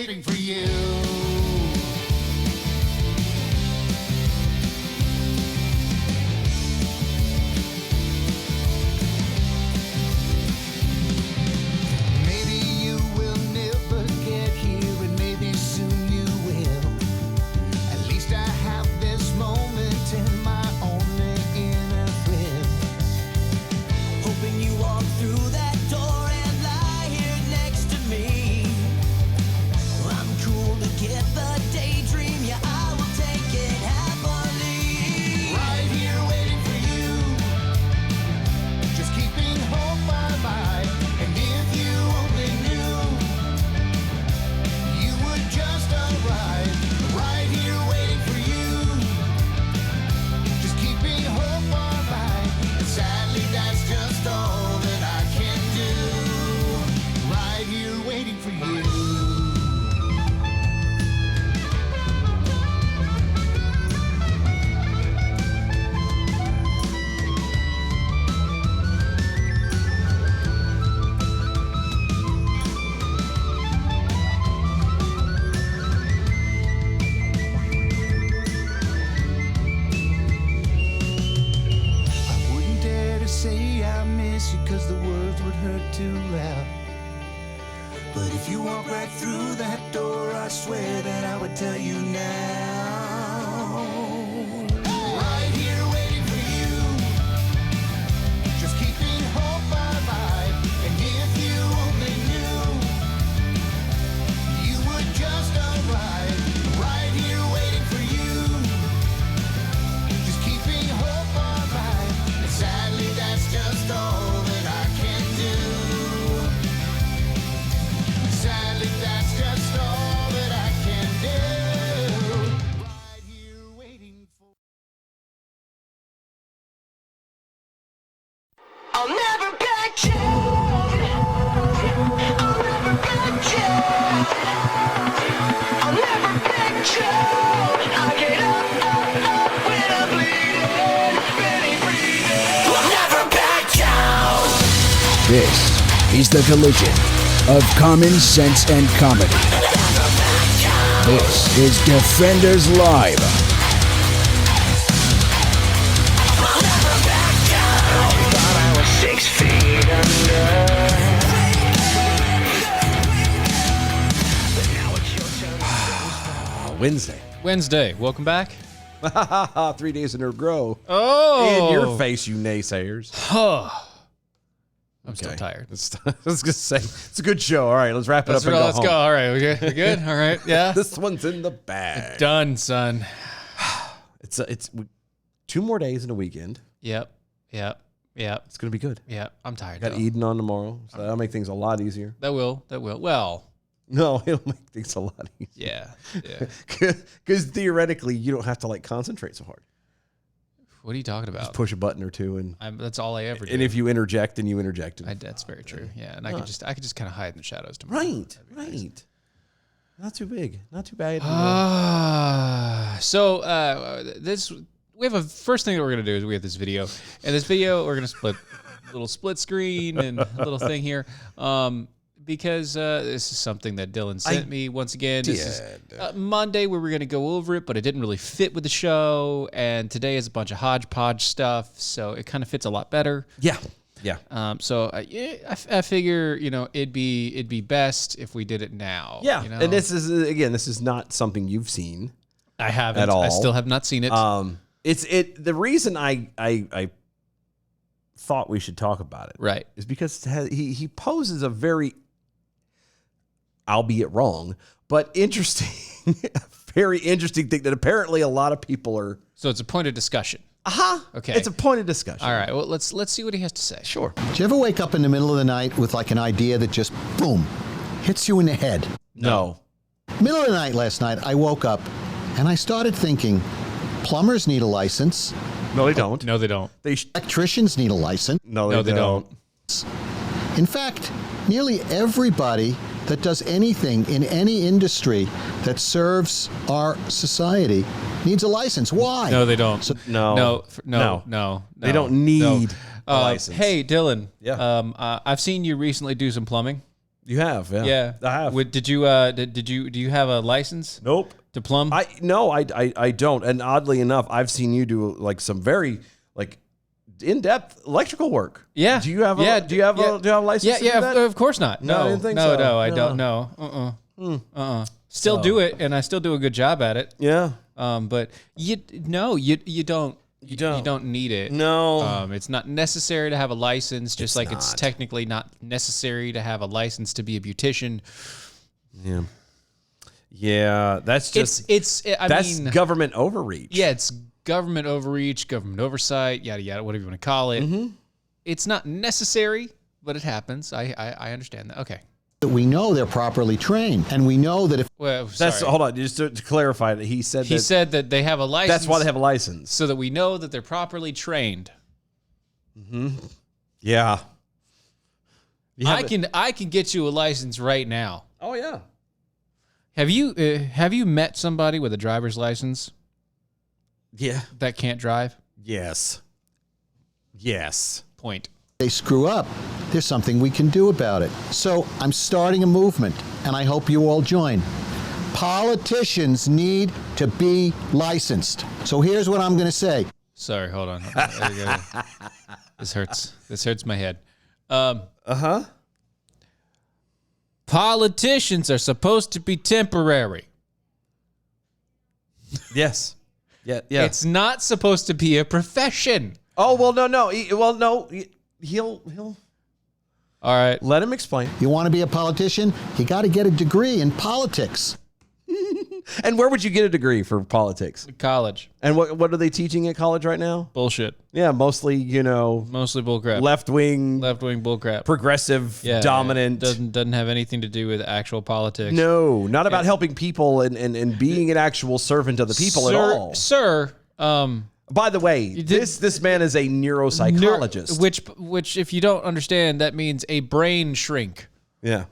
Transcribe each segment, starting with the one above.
waiting for you. Maybe you will never get here, and maybe soon you will. At least I have this moment in my only inner thrill. Hoping you walk through that door and lie here next to me. I'm cool to get the daydream, yeah, I will take it happily. Right here waiting for you, just keeping hope alive. And if you only knew, you would just arrive. Right here waiting for you, just keeping hope alive. And sadly that's just all that I can do. Right here waiting for you. I wouldn't dare to say I miss you, cause the words would hurt too loud. But if you walk right through that door, I swear that I would tell you now. Right here waiting for you, just keeping hope alive. And if you only knew, you would just arrive. Right here waiting for you, just keeping hope alive. And sadly that's just all that I can do. Sadly that's just all that I can do. Right here waiting for. I'll never back down. I'll never back down. I'll never back down. I get up when I'm bleeding, ready, breathing. I'll never back down. This is the collision of common sense and comedy. This is Defenders Live. Thought I was 6 feet under. But now it's your turn. Wednesday. Welcome back. 3 days in a row. Oh, In your face, you naysayers. I'm still tired. I was gonna say it's a good show. All right, let's wrap it up and Let's go go. home. All right, we good? All right, yeah. This one's in the bag. Done, son. It's 2 more days and a weekend. Yep. It's gonna be good. I'm tired. Got though. Eden on tomorrow, so that'll make things a lot easier. That will. Well, No, it'll make things a lot easier. yeah. Because theoretically, you don't have to like concentrate so hard. What are you talking about? Just push a button or two, and That's all I ever do. and if you interject, then you interject. That's very true. Yeah, and I could just kind of hide in the shadows tomorrow. Right. Not too big, not too bad. We have a first thing that we're gonna do is we have this video, and this video we're gonna split a little split screen and a little thing here, because this is something that Dylan sent me once again. This is Monday we were gonna go over it, but it didn't really fit with the show, and today is a bunch of hodgepodge stuff, so it kind of fits a lot better. Yeah. So I figure it'd be best if we did it now. Yeah. you know? And this is not something you've seen. I haven't at all. I still have not seen it. The reason I thought we should talk about it, Right. is because he poses a very, albeit wrong, but interesting, very interesting thing that apparently a lot of people are. So it's a point of discussion. Okay. It's a point of discussion. All right. Well, let's see what he has to say. Sure. Do you ever wake up in the middle of the night with like an idea that just, boom, hits you in the head? No. Middle of the night last night, I woke up and I started thinking, plumbers need a license. No, they don't. No, they don't. Electricians need a license. No, they don't. In fact, nearly everybody that does anything in any industry that serves our society needs a license. Why? No, they don't. No. No. They don't need a license. Hey, Dylan. Yeah. I've seen you recently do some plumbing. You have, yeah. Yeah, I have. Did you? Do you have a license Nope. to plumb? I don't. And oddly enough, I've seen you do like some very like in-depth electrical work. Yeah. Do you have a license? Yeah, to yeah. do that? Of course not. No, No, I didn't think no, so. no. I No. don't know. Still do it, and I still do a good job at it. Yeah. But you don't. You don't need it. No. It's not necessary to have a license, just like it's not. technically not necessary to have a license to be a beautician. Yeah. Yeah. That's just That's government overreach. Yeah, it's government overreach, government oversight, yada yada, whatever you want to call it. Mm-hmm. It's not necessary, but it happens. I understand that. Okay. That we know they're properly trained, and we know that if Well, That's sorry. hold on, just to clarify that he said He said that they have a license. that's why they have a license. so that we know that they're properly trained. Yeah. You have I can get you a license right now. Oh yeah. Have you met somebody with a driver's license Yeah. that can't drive? Yes. Yes. Point. they screw up, there's something we can do about it. So I'm starting a movement, and I hope you all join. Politicians need to be licensed. So here's what I'm going to say. Sorry, hold on. There you go. This hurts. This hurts my head. Politicians are supposed to be temporary. Yes. Yeah. Yeah. It's not supposed to be a profession. Oh well, no. He'll All right. let him explain. You want to be a politician? You got to get a degree in politics. And where would you get a degree for politics? College. And what are they teaching at college right now? Bullshit. Yeah, mostly Mostly bullcrap. left wing, Left-wing bullcrap. progressive, dominant. Doesn't have anything to do with actual politics. No, not about helping people and being an actual servant of the people at all. Sir, By the way, this man is a neuropsychologist. which if you don't understand, that means a brain shrink. Yeah,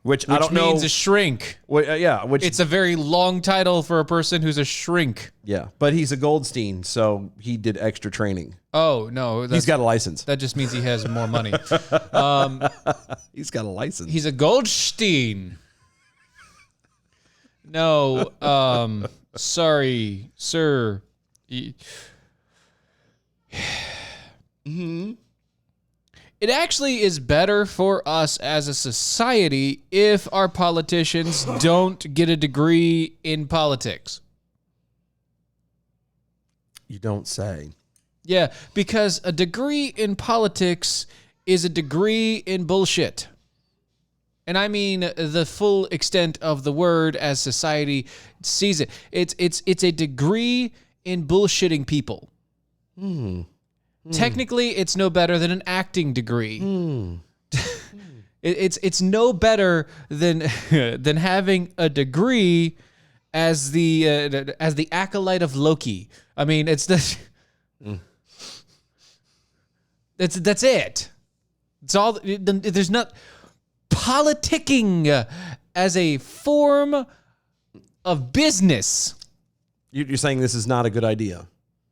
which I Which don't know. means a shrink. Yeah, which It's a very long title for a person who's a shrink. yeah, but he's a Goldstein, so he did extra training. Oh no, He's got a license. that just means he has more money. He's got a license. He's a Goldstein. No, sorry, sir. It actually is better for us as a society if our politicians don't get a degree in politics. You don't say. Yeah, because a degree in politics is a degree in bullshit. And I mean the full extent of the word as society sees it. It's a degree in bullshitting people. Technically, it's no better than an acting degree. It's no better than than having a degree as the acolyte of Loki. I mean, it's the that's it. It's all. There's not politicking as a form of business. You're saying this is not a good idea?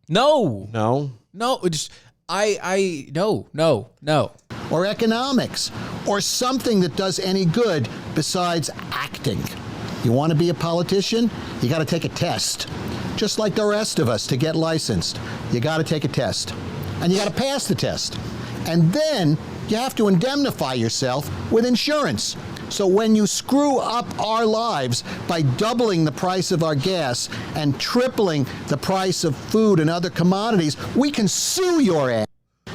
No. No. No, it's no. Or economics, or something that does any good besides acting. You want to be a politician? You got to take a test. Just like the rest of us to get licensed. You got to take a test. And you got to pass the test. And then you have to indemnify yourself with insurance. So when you screw up our lives by doubling the price of our gas and tripling the price of food and other commodities, we can sue your ass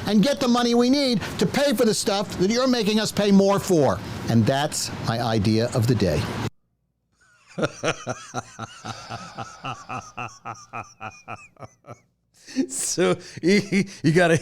and get the money we need to pay for the stuff that you're making us pay more for. And that's my idea of the day. So you gotta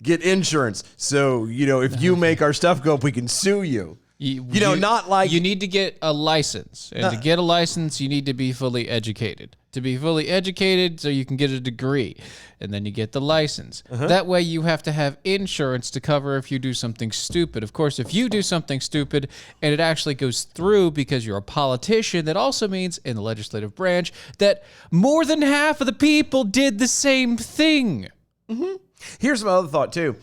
get insurance. So if you make our stuff go up, we can sue you. Not like you need to get a license, and to get a license, you need to be fully educated. To be fully educated, so you can get a degree, and then you get the license. That way, you have to have insurance to cover if you do something stupid. Of course, if you do something stupid and it actually goes through because you're a politician, that also means in the legislative branch that more than half of the people did the same thing. Here's my other thought too.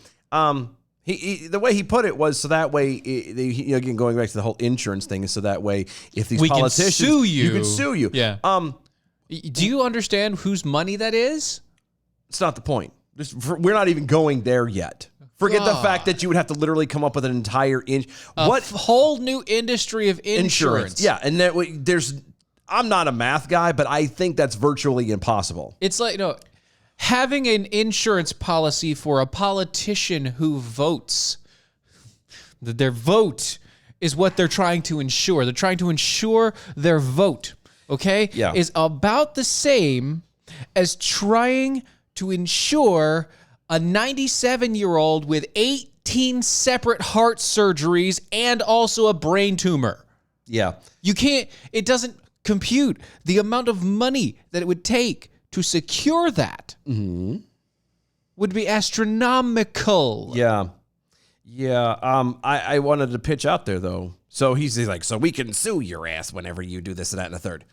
The way he put it was so that way, again, going back to the whole insurance thing, is so that way if these We can politicians, sue you. can sue you. Yeah. Do you understand whose money that is? It's not the point. We're not even going there yet. Forget the fact that you would have to literally come up with an entire Whole new industry of insurance. Yeah, and I'm not a math guy, but I think that's virtually impossible. It's like, having an insurance policy for a politician who votes. Their vote is what they're trying to ensure. They're trying to ensure their vote, okay? Yeah. Is about the same as trying to ensure a 97-year-old with 18 separate heart surgeries and also a brain tumor. Yeah. You can't, it doesn't compute the amount of money that it would take to secure that would be astronomical. Yeah. Yeah. I wanted to pitch out there, though. So he's like, so we can sue your ass whenever you do this and that and the third.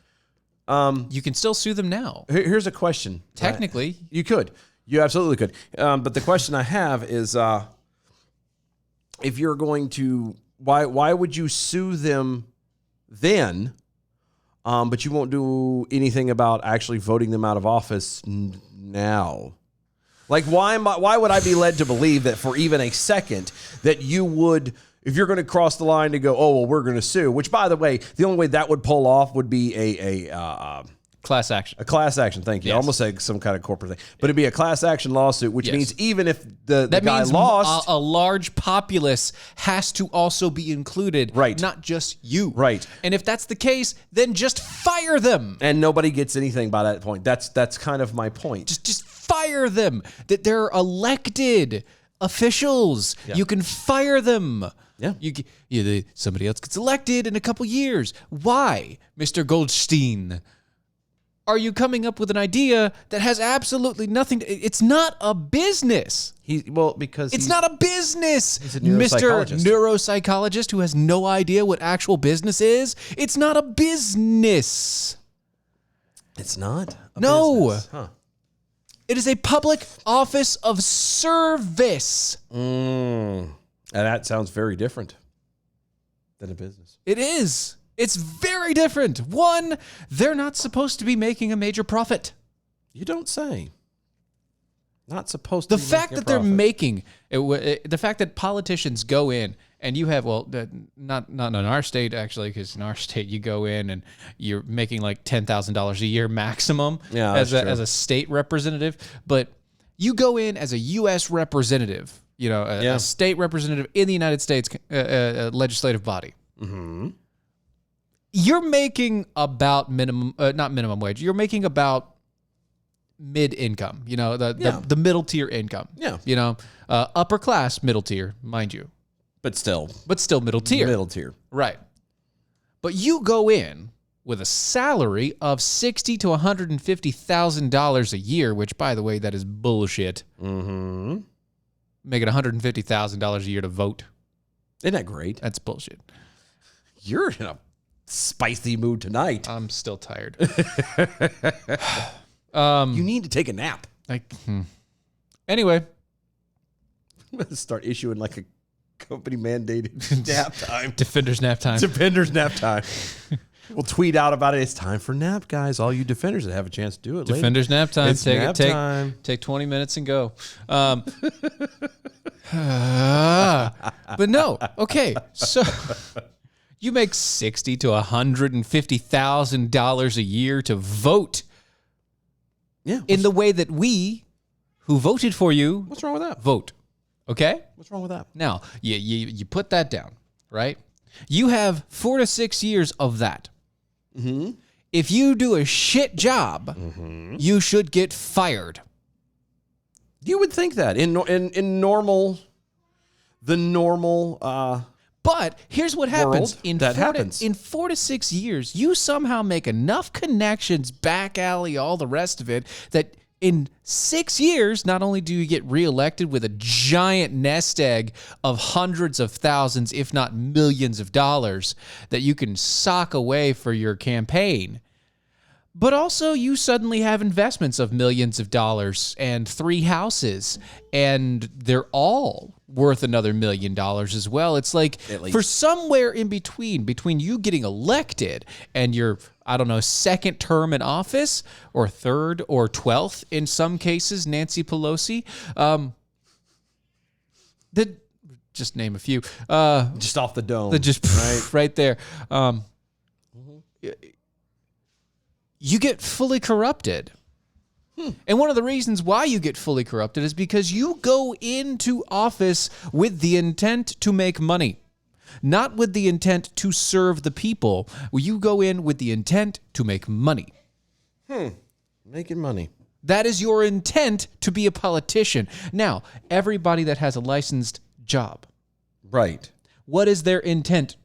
You can still sue them now. Here's a question. Technically. You could. You absolutely could. But the question I have is, if you're going to, why would you sue them then, but you won't do anything about actually voting them out of office now? Like, why would I be led to believe that for even a second that you would, if you're going to cross the line to go, oh, well, we're going to sue, which, by the way, the only way that would pull off would be a Class action. A class action, thank you. Yes. I almost said some kind of corporate thing. But it'd be a class action lawsuit, which Yes. means even if the guy means lost... a large populace has to also be included. Right. Not just you. Right. And if that's the case, then just fire them. and nobody gets anything by that point. That's kind of my point. Just fire them. That they're elected officials. Yeah. You can fire them. Yeah. Somebody else gets elected in a couple years. Why, Mr. Goldstein? Are you coming up with an idea that has absolutely nothing to, it's not a business. Because It's not a business. He's a Mr. neuropsychologist. Neuropsychologist who has no idea what actual business is. It's not a business. It's not a No. business. Huh. It is a public office of service. And that sounds very different than a business. It is. It's very different. One, they're not supposed to be making a major profit. You don't say. Not supposed to The be fact making a that they're profit. making the fact that politicians go in and you have not in our state actually, because in our state you go in and you're making like $10,000 a year maximum Yeah, that's true. as a state representative, but you go in as a U.S. representative, a state representative in the United States legislative body. Mm-hmm. You're making about not minimum wage. You're making about mid-income, the middle tier income. Yeah. Upper class middle tier, mind you. But still. Middle tier. Middle tier. Right. But you go in with a salary of $60,000 to $150,000 a year, which, by the way, that is bullshit. Mm-hmm. Making $150,000 a year to vote. Isn't that great? That's bullshit. You're in a spicy mood tonight. I'm still tired. You need to take a nap. Anyway. I'm going to start issuing like a company mandated nap time. Defenders nap time. Defenders nap time. We'll tweet out about it. It's time for nap, guys. All you defenders that have a chance to do it. Defenders nap time. It's nap time. Take 20 minutes and go. But no. Okay. So you make $60,000 to $150,000 a year to vote. Yeah. In the way that we, who voted for you, What's wrong with that? vote. Okay? What's wrong with that? Now, you put that down, right? You have 4 to 6 years of that. Mm-hmm. If you do a shit job, you should get fired. You would think that in normal, But here's what happens. happens. In 4 to 6 years, you somehow make enough connections, back alley, all the rest of it, that in 6 years, not only do you get reelected with a giant nest egg of hundreds of thousands, if not millions of dollars that you can sock away for your campaign, But also, you suddenly have investments of millions of dollars and 3 houses, and they're all worth another $1 million as well. It's like for somewhere in between you getting elected and your, I don't know, second term in office, or third or 12th in some cases, Nancy Pelosi, just name a few. Just off the dome. Right there. You get fully corrupted. And one of the reasons why you get fully corrupted is because you go into office with the intent to make money, not with the intent to serve the people. You go in with the intent to make money. Making money. That is your intent to be a politician. Now, everybody that has a licensed job, Right. what is their intent?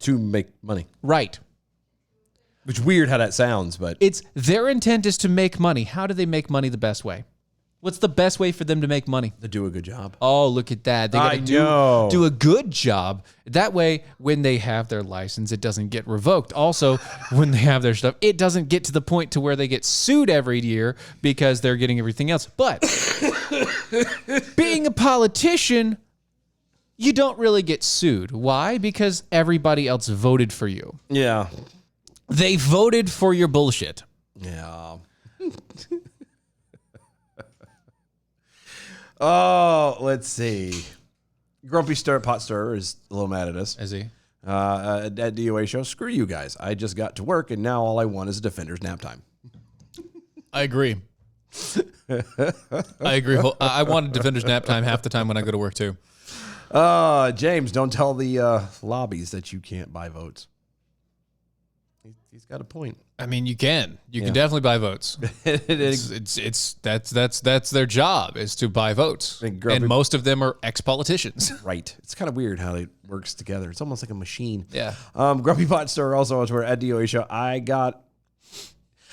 To make money. Right. Which is weird how that sounds, but It's their intent is to make money. How do they make money the best way? What's the best way for them to make money? to do a good job. Oh, look at that. They I gotta know. do a good job. That way, when they have their license, it doesn't get revoked. Also, when they have their stuff, it doesn't get to the point to where they get sued every year because they're getting everything else. But being a politician, you don't really get sued. Why? Because everybody else voted for you. Yeah. They voted for your bullshit. Yeah. Oh, let's see. Grumpy Pot Stirrer is a little mad at us. Is he? At DOA show, screw you guys. I just got to work, and now all I want is a Defender's nap time. I agree. I agree. I want a Defender's nap time half the time when I go to work, too. James, don't tell the lobbies that you can't buy votes. He's got a point. I mean, you can. You can definitely buy votes. That's their job, is to buy votes. And most of them are ex-politicians. Right. It's kind of weird how it works together. It's almost like a machine. Yeah. Grumpy Pot Stirrer also on Twitter at DOA show. I got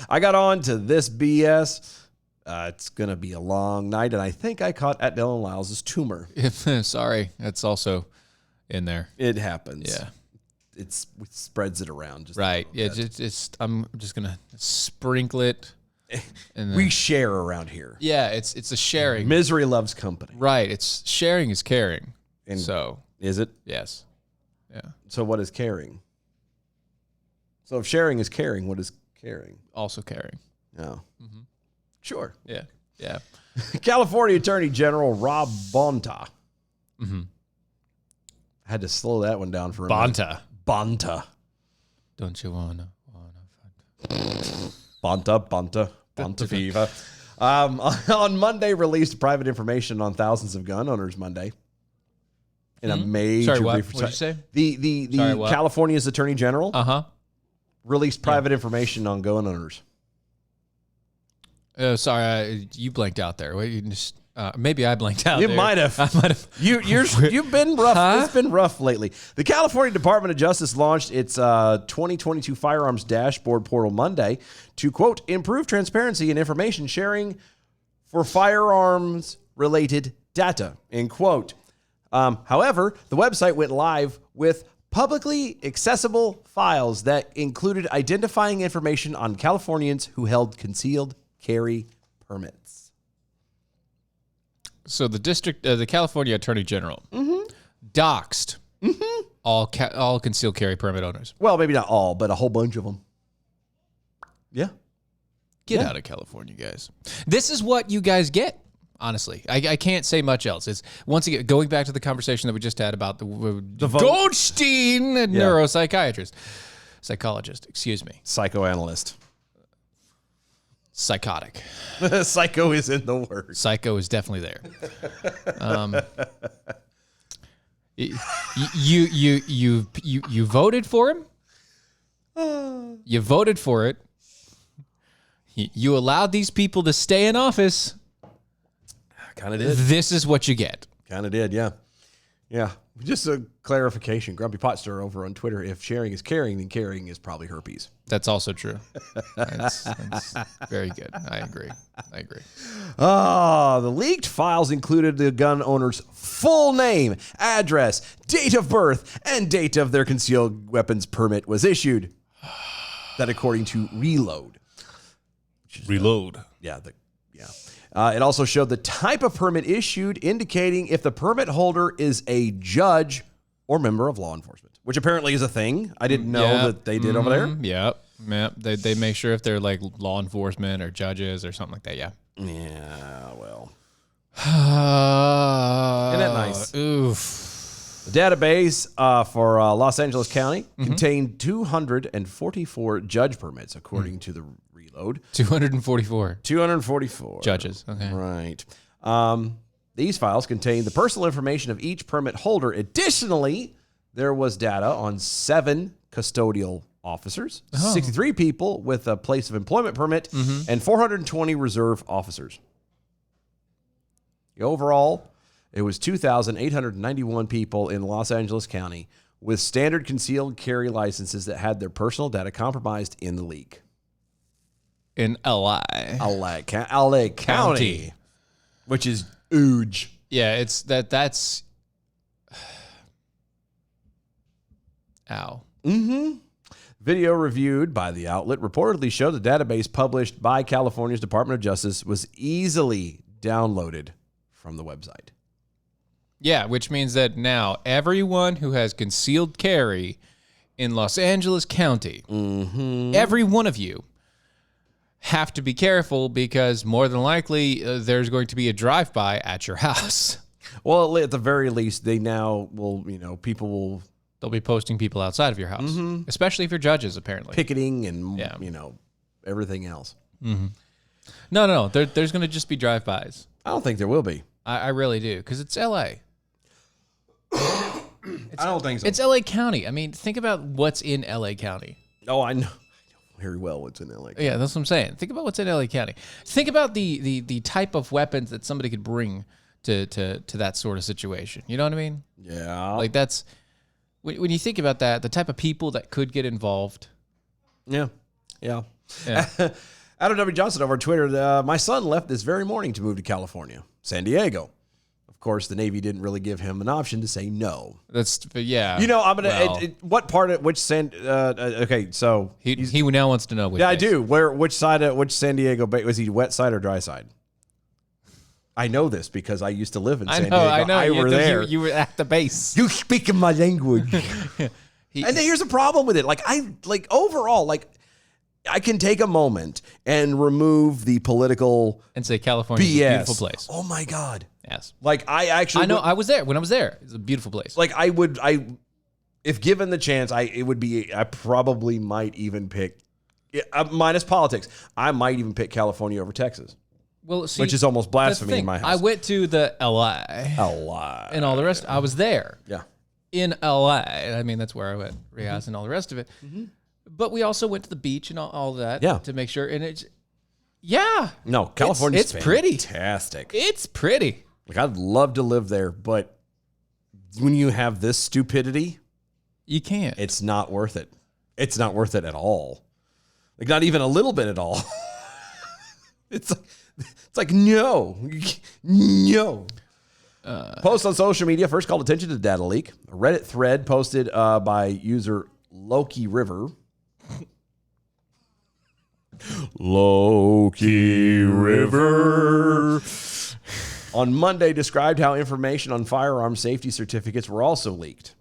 on to this BS. It's going to be a long night, and I think I caught at Dylan Lyles' tumor. Sorry, that's also in there. It happens. Yeah. It spreads it around. Just Right. Yeah. I'm just gonna sprinkle it. And we share around here. Yeah. It's a sharing. Misery loves company. Right. It's sharing is caring. And so is it? yes. Yeah. So what is caring? So if sharing is caring, what is caring? Also caring. No. Sure. Yeah. Yeah. California Attorney General Rob Bonta. I had to slow that one down for a minute. Bonta. Don't you wanna Bonta Viva. On Monday, released private information on thousands of gun owners Monday. In a major Sorry, what? brief. What'd you say? The Sorry, what? California's Attorney General Uh-huh. released private information on gun owners. Sorry, you blanked out there. Wait, you just, maybe I blanked out. You there. might have. I might have. You've been rough. Huh? It's been rough lately. The California Department of Justice launched its 2022 firearms dashboard portal Monday to, quote, improve transparency and information sharing for firearms related data, end quote. However, the website went live with publicly accessible files that included identifying information on Californians who held concealed carry permits. So the California Attorney General doxed all concealed carry permit owners. Well, maybe not all, but a whole bunch of them. Yeah. Get out of California, guys. This is what you guys get. Honestly, I can't say much else. It's once again going back to the conversation that we just had about the Goldstein neuropsychiatrist, psychologist. Excuse me, Psychoanalyst. psychotic. Psycho is in the word. Psycho is definitely there. You voted for him. You voted for it. You allowed these people to stay in office. Kind of did. This is what you get. Kind of did, yeah. Yeah. Just a clarification. Grumpy Pot Stirrer over on Twitter. If sharing is caring, then caring is probably herpes. That's also true. That's very good. I agree. The leaked files included the gun owner's full name, address, date of birth, and date of their concealed weapons permit was issued. That according to Reload. Reload. Yeah. It also showed the type of permit issued, indicating if the permit holder is a judge or member of law enforcement, which apparently is a thing. I didn't know that they did over there. Yep. They make sure if they're like law enforcement or judges or something like that. Yeah. Yeah, well. Isn't that nice? Oof. The database for Los Angeles County contained 244 judge permits, according to the Reload. 244 244 judges. Okay. Right. These files contain the personal information of each permit holder. Additionally, there was data on 7 custodial officers, 63 people with a place of employment permit, and 420 reserve officers. Overall, it was 2,891 people in Los Angeles County with standard concealed carry licenses that had their personal data compromised in the leak. In LA. LA County, which is huge. Yeah, that's ow. Video reviewed by the outlet reportedly showed the database published by California's Department of Justice was easily downloaded from the website. Yeah, which means that now everyone who has concealed carry in Los Angeles County, every one of you, have to be careful because more than likely there's going to be a drive-by at your house. Well, at the very least, they now will, people will They'll be posting people outside of your house, especially if you're judges, apparently. picketing and, everything else. No. There's going to just be drive-bys. I don't think there will be. I really do, because it's L.A. I don't think so. It's L.A. County. I mean, think about what's in L.A. County. Oh, I know very well what's in LA. Yeah, that's what I'm saying. Think about what's in L.A. County. Think about the type of weapons that somebody could bring to that sort of situation. You know what I mean? Yeah. Like that's when you think about that, the type of people that could get involved. Yeah. Adam W. Johnson over Twitter, my son left this very morning to move to California, San Diego. Of course, the Navy didn't really give him an option to say no. Yeah. I'm gonna. What part of which San? Okay, so he now wants to know. Which I base. do. Which side? Which San Diego? Was he wet side or dry side? I know this because I used to live in San Diego. I know. I were there. You were at the base. You speak my language. And then here's the problem with it. Overall, I can take a moment and remove the political And say California is BS. a beautiful place. Oh my God. Yes. I know. I was there. When I was there, it's a beautiful place. If given the chance, I probably might even pick, minus politics, I might even pick California over Texas. Well, see, which is almost blasphemy in my house. I went to the LA. LA. And all the rest. I was there. Yeah. In LA. I mean, that's where I went. Riaz and all the rest of it. But we also went to the beach and all that. Yeah. To make sure. And it's, yeah. No, California's it's pretty. Fantastic. It's pretty. I'd love to live there, but when you have this stupidity, you can't. It's not worth it. It's not worth it at all. Not even a little bit at all. It's like no. Post on social media first called attention to the data leak. A Reddit thread posted by user Loki River. Loki River. On Monday, described how information on firearm safety certificates were also leaked.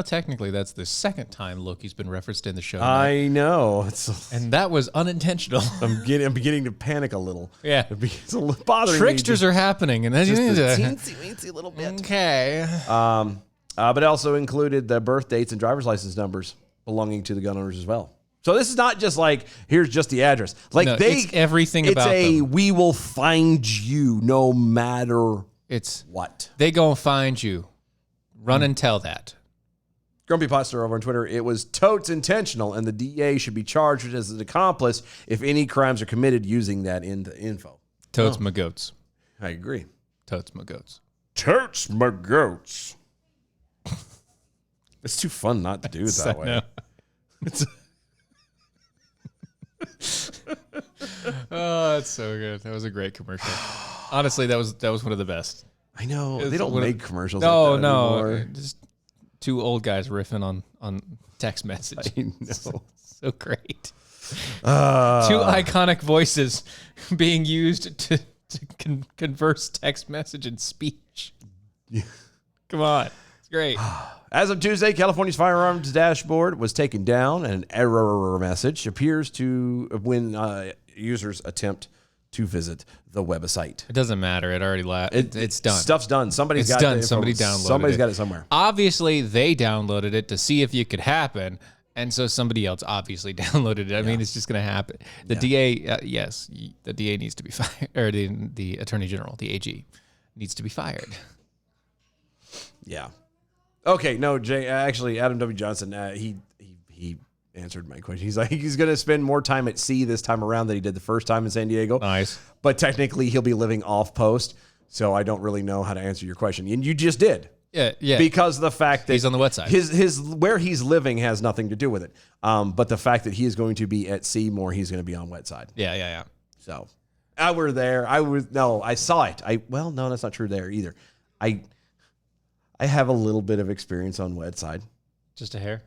Technically, that's the second time Loki's been referenced in the show. I know. And that was unintentional. I'm beginning to panic a little. Yeah. It's bothering Tricksters me. are happening. And then Just you need a to... teensy little bit. Okay. But it also included the birth dates and driver's license numbers belonging to the gun owners as well. So this is not just here's just the address. It's everything about them. We will find you no matter what. They gonna find you. Run and tell that. Grumpy Potster over on Twitter, it was totes intentional, and the DA should be charged as an accomplice if any crimes are committed using that info. Totes my goats. I agree. Totes my goats. Totes my goats. It's too fun not to do it that way. Oh, that's so good. That was a great commercial. Honestly, that was one of the best. I know. They don't make commercials No, like that anymore. Just two old guys riffing on text message. I know. So great. Two iconic voices being used to converse text message and speech. Come on. It's great. As of Tuesday, California's firearms dashboard was taken down, and an error message appears to when users attempt to visit the website. It doesn't matter. It already it's done. Stuff's done. Somebody's It's got done. it. Somebody downloaded Somebody's it. got it somewhere. Obviously, they downloaded it to see if it could happen, and so somebody else obviously downloaded it. I mean, it's just going to happen. The DA, yes, the DA needs to be fired, or the Attorney General, the AG, needs to be fired. Yeah. Okay. No, Jay. Actually, Adam W. Johnson. He answered my question. He's like, he's going to spend more time at sea this time around than he did the first time in San Diego. Nice. But technically, he'll be living off post, so I don't really know how to answer your question. And you just did. Yeah. Because of the fact that He's on the wet side. His where he's living has nothing to do with it. But the fact that he is going to be at sea more, he's going to be on wet side. Yeah. So I were there. I saw it. No, that's not true there either. I have a little bit of experience on wet side. Just a hair.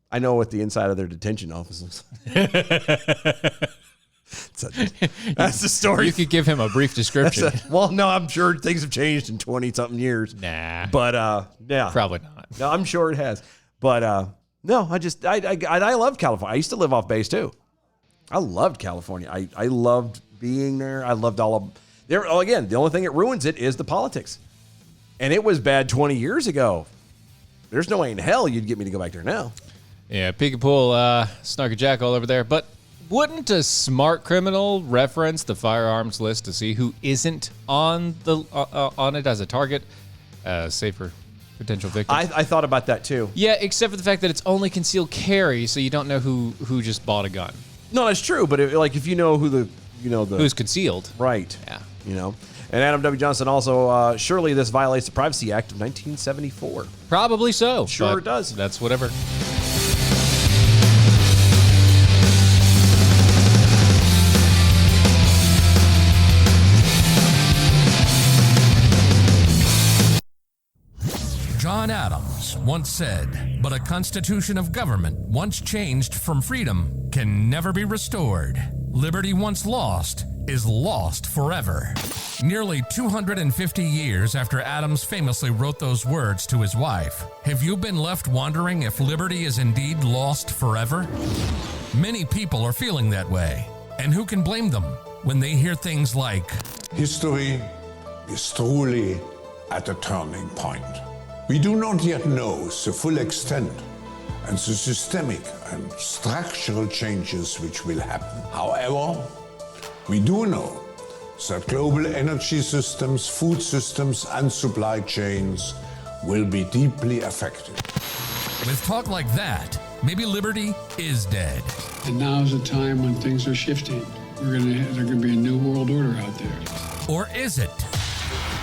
I know what the inside of their detention office looks like. That's the story. You could give him a brief description. Well, no, I'm sure things have changed in 20-something years. Nah. But, yeah. Probably not. No, I'm sure it has. But, no, I love California. I used to live off base, too. I loved California. I loved being there. I loved all of there. Oh, again, the only thing that ruins it is the politics. And it was bad 20 years ago. There's no way in hell you'd get me to go back there now. Yeah, Peek-a-Pool, Snarky Jack all over there. But wouldn't a smart criminal reference the firearms list to see who isn't on it as a target, say for potential victims? I thought about that too. Yeah, except for the fact that it's only concealed carry, so you don't know who just bought a gun. No, that's true. But if you know who Who's concealed. right, Yeah. And Adam W. Johnson also, surely this violates the Privacy Act of 1974. Probably so. Sure but it does. That's whatever. John Adams once said, "But a constitution of government once changed from freedom can never be restored. Liberty once lost is lost forever." Nearly 250 years after Adams famously wrote those words to his wife, have you been left wondering if liberty is indeed lost forever? Many people are feeling that way, and who can blame them when they hear things like, History is truly at a turning point. We do not yet know the full extent and the systemic and structural changes which will happen. However, we do know that global energy systems, food systems, and supply chains will be deeply affected. with talk like that, maybe liberty is dead. And now's the time when things are shifting. There's going to be a new world order out there. Or is it?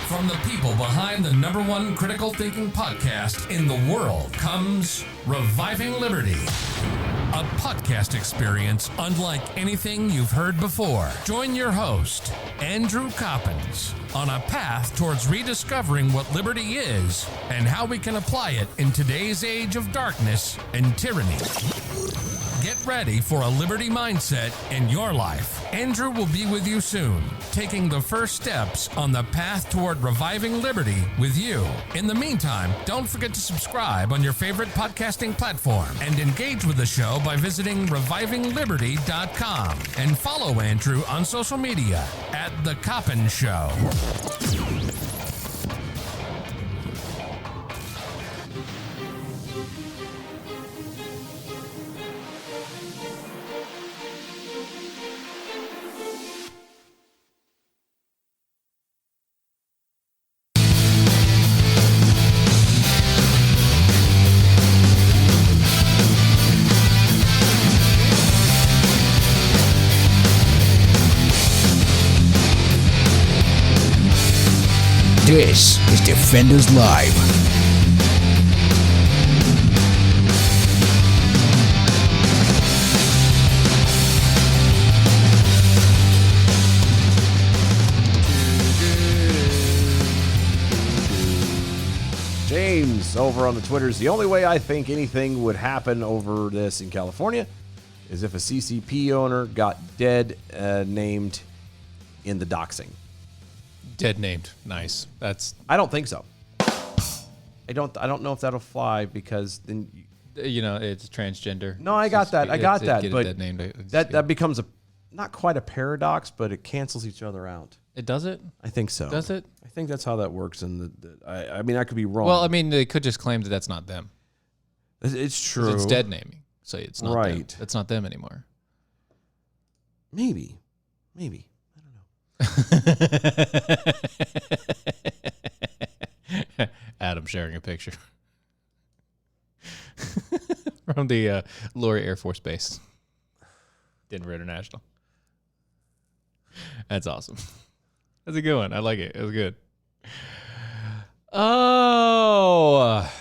From the people behind the #1 critical thinking podcast in the world comes Reviving Liberty, a podcast experience unlike anything you've heard before. Join your host, Andrew Coppins, on a path towards rediscovering what liberty is and how we can apply it in today's age of darkness and tyranny. Get ready for a liberty mindset in your life. Andrew will be with you soon, taking the first steps on the path toward reviving liberty with you. In the meantime, don't forget to subscribe on your favorite podcasting platform and engage with the show by visiting revivingliberty.com and follow Andrew on social media at The Coppin Show. This is Defenders Live. James says over on the Twitters, the only way I think anything would happen over this in California is if a CCP owner got dead named in the doxing. Dead named. Nice. I don't think so. I don't know if that'll fly because then it's transgender. No, I got that. I got that. But dead named. that becomes not quite a paradox, but it cancels each other out. It does it? I think so. Does it? I think that's how that works. I mean, I could be wrong. Well, I mean, they could just claim that that's not them. It's true. It's dead naming. So it's not right. them. It's not them anymore. Maybe. I don't know. Adam sharing a picture from the Lurie Air Force Base, Denver International. That's awesome. That's a good one. I like it. It was good. Oh.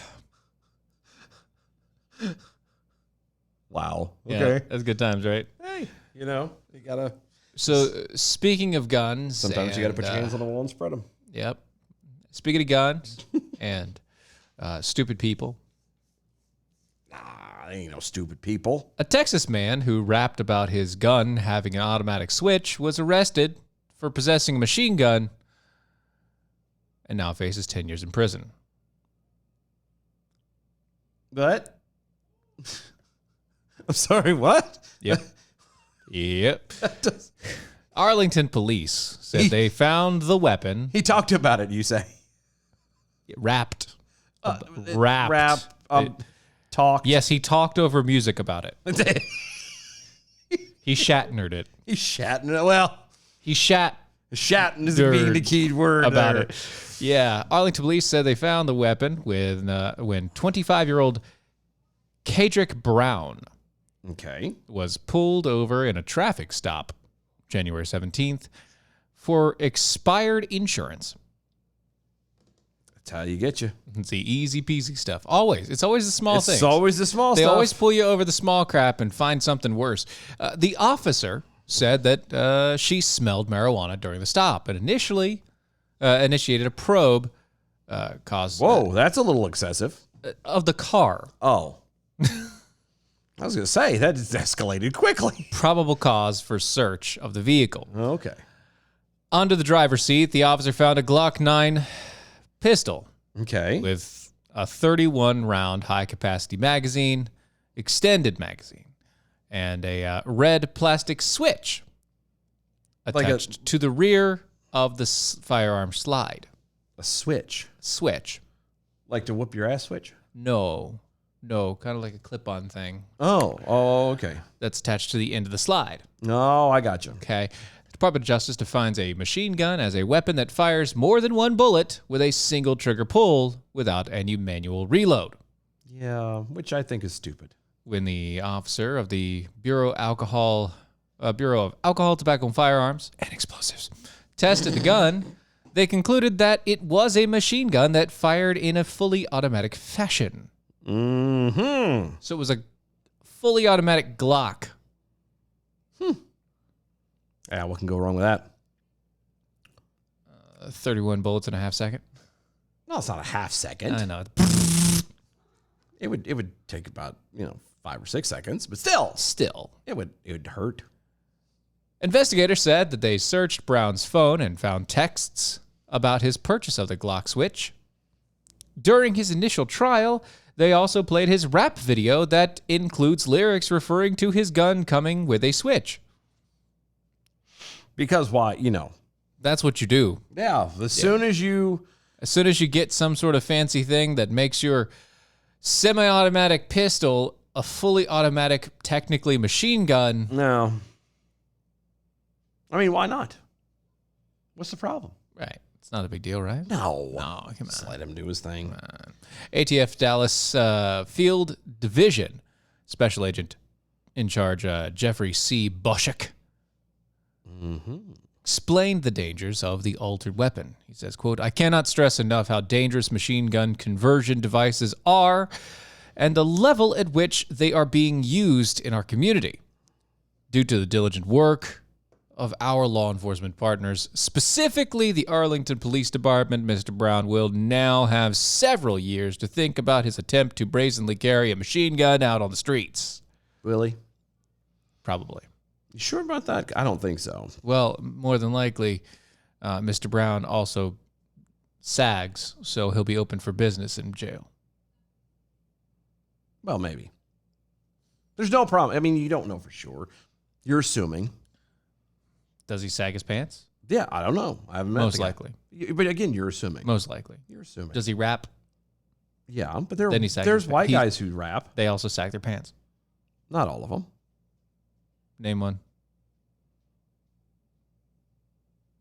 Wow. Yeah, Okay. that's good times, right? Hey, you gotta. So speaking of guns, Sometimes you gotta put your hands on the wall and spread them. Yep. Speaking of guns and stupid people. Ain't no stupid people. A Texas man who rapped about his gun having an automatic switch was arrested for possessing a machine gun and now faces 10 years in prison. But I'm sorry, what? Yep. Yep. Arlington police said they found the weapon. He talked about it, you say? Rapped. Talked. Yes, he talked over music about it. He Shatnered it. He's shatting it. Well, he shatting is being the key word about there. it. Yeah. Arlington police said they found the weapon when 25-year-old Kadrick Brown was pulled over in a traffic stop January 17th for expired insurance. That's how you get you. It's the easy peasy stuff. Always. It's always the small things. It's always the small They stuff. always pull you over the small crap and find something worse. The officer said that she smelled marijuana during the stop and initially initiated a probe Whoa, that's a little excessive. Of the car. Oh. I was going to say, that just escalated quickly. Probable cause for search of the vehicle. Okay. Under the driver's seat, the officer found a Glock 9 pistol. Okay. With a 31-round high-capacity magazine, extended magazine, and a red plastic switch attached to the rear of the firearm slide. A switch? Switch. Like to whoop your ass switch? No, kind of like a clip-on thing. Oh, okay. That's attached to the end of the slide. No, I got you. Okay. Department of Justice defines a machine gun as a weapon that fires more than one bullet with a single trigger pull without any manual reload. Yeah, which I think is stupid. When the officer of the Bureau of Alcohol, Tobacco, and Firearms and Explosives tested the gun, they concluded that it was a machine gun that fired in a fully automatic fashion. Mm-hmm. So it was a fully automatic Glock. 'What can go wrong with that? 31 bullets in a half second. No, it's not a half second. I know. It would take about 5 or 6 seconds, but still, it would hurt. Investigators said that they searched Brown's phone and found texts about his purchase of the Glock switch. During his initial trial, they also played his rap video that includes lyrics referring to his gun coming with a switch. Because why? That's what you do. Yeah, as soon as you get some sort of fancy thing that makes your semi-automatic pistol a fully automatic, technically machine gun. No. I mean, why not? What's the problem? Right. It's not a big deal, right? No, come on. Just let him do his thing. ATF Dallas Field Division Special Agent in charge, Jeffrey C. Boschek, explained the dangers of the altered weapon. He says, quote, "I cannot stress enough how dangerous machine gun conversion devices are and the level at which they are being used in our community. Due to the diligent work of our law enforcement partners, specifically the Arlington Police Department, Mr. Brown will now have several years to think about his attempt to brazenly carry a machine gun out on the streets. Really? Probably. You sure about that? I don't think so. Well, more than likely, Mr. Brown also sags, so he'll be open for business in jail. Well, maybe. There's no problem. I mean, you don't know for sure. You're assuming. Does he sag his pants? Yeah, I don't know. I haven't met Most the guy. likely. But again, you're assuming. Most likely. You're assuming. Does he rap? Yeah, but Then he sags there's his white pants. guys who rap. They also sag their pants. Not all of them. Name one.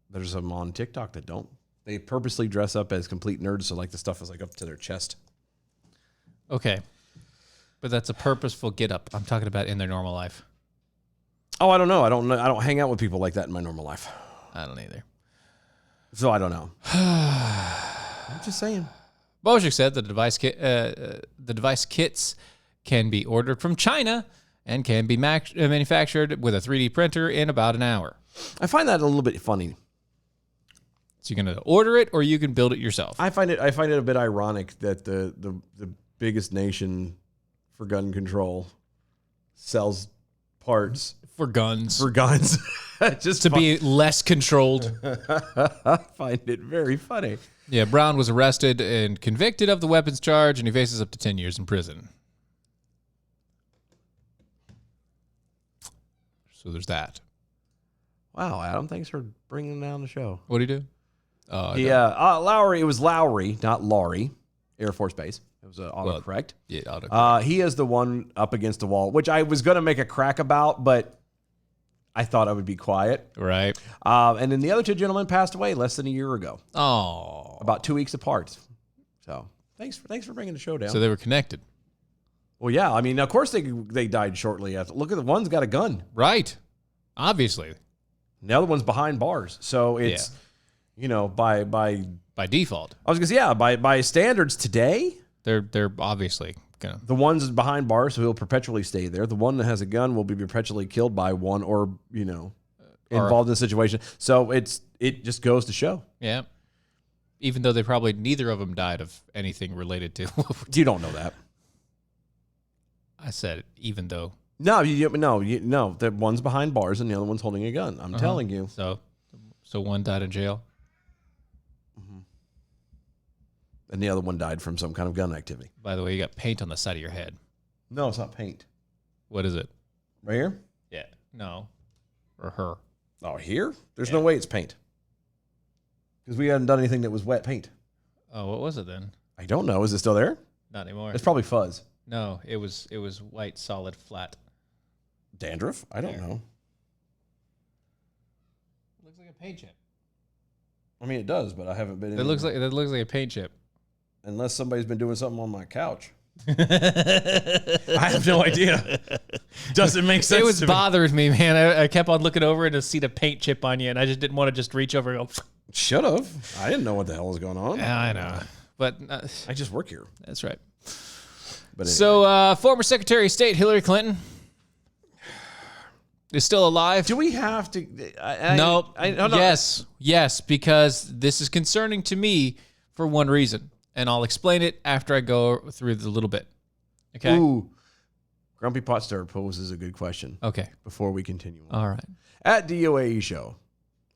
There's some on TikTok that don't. They purposely dress up as complete nerds, so like the stuff is like up to their chest. Okay. But that's a purposeful get up. I'm talking about in their normal life. Oh, I don't know. I don't hang out with people like that in my normal life. I don't either. So I don't know. I'm just saying. Bojic said the device kits can be ordered from China and can be manufactured with a 3D printer in about an hour. I find that a little bit funny. So you're going to order it or you can build it yourself. I find it a bit ironic that the biggest nation for gun control sells parts For guns. just to be less controlled. I find it very funny. Yeah, Brown was arrested and convicted of the weapons charge, and he faces up to 10 years in prison. So there's that. Wow, Adam, thanks for bringing down the show. What'd he do? Lowry. It was Lowry, not Laurie, Air Force Base. It was autocorrect. Yeah, autocorrect. He is the one up against the wall, which I was going to make a crack about, but I thought I would be quiet. Right. And then the other two gentlemen passed away less than a year ago. Oh. About 2 weeks apart. So thanks for bringing the show down. So they were connected. Well, yeah. I mean, of course they died shortly after. Look at the one's got a gun. Right. Obviously. And the other one's behind bars. So it's, by default. I was going to say, yeah, by standards today, they're obviously gonna. The one's behind bars, so he'll perpetually stay there. The one that has a gun will be perpetually killed by one or, involved in the situation. So it just goes to show. Yeah. Even though they probably neither of them died of anything related to. You don't know that. I said it, even though. No, no. The one's behind bars and the other one's holding a gun. I'm telling you. So one died in jail. Mm-hmm. And the other one died from some kind of gun activity. By the way, you got paint on the side of your head. No, it's not paint. What is it? Right here? Yeah. No. Or her. Oh, here? There's no way it's paint. Because we hadn't done anything that was wet paint. Oh, what was it then? I don't know. Is it still there? Not anymore. It's probably fuzz. No, it was white, solid, flat. Dandruff? I don't know. It looks like a paint chip. I mean, it does, but I haven't been. It looks like a paint chip. Unless somebody's been doing something on my couch. I have no idea. Doesn't make sense. It was to bothering me, man. I kept on looking over and to see the paint chip on you, and I just didn't want to just reach over and go. Should have. I didn't know what the hell was going on. Yeah, I know, but I just work here. That's right. But anyway. So, former Secretary of State Hillary Clinton is still alive. Do we have to? No. No. Yes, because this is concerning to me for one reason, and I'll explain it after I go through the little bit. Okay. Ooh. Grumpy Pot Stir poses a good question. Okay. Before we continue on. All right. At DOAE Show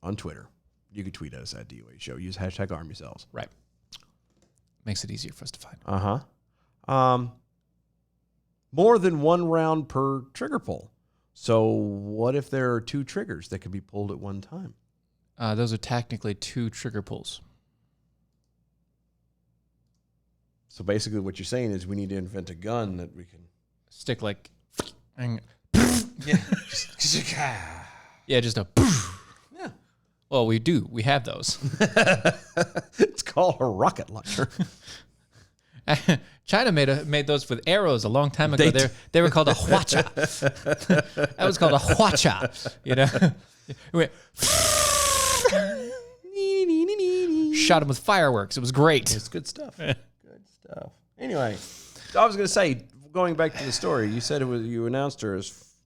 on Twitter. You can tweet at us at DOAE Show. Use hashtag arm yourselves. Right. Makes it easier for us to find. Uh-huh. More than one round per trigger pull. So what if there are two triggers that can be pulled at one time? Those are technically two trigger pulls. So basically what you're saying is we need to invent a gun that we can... Stick like... Yeah. Yeah, just a... Yeah. Well, we do. We have those. It's called a rocket launcher. China made those with arrows a long time ago. They were called a huacha. That was called a huacha. We went shot them with fireworks. It was great. It's good stuff. Good stuff. Anyway, I was going to say, going back to the story, you said you announced her as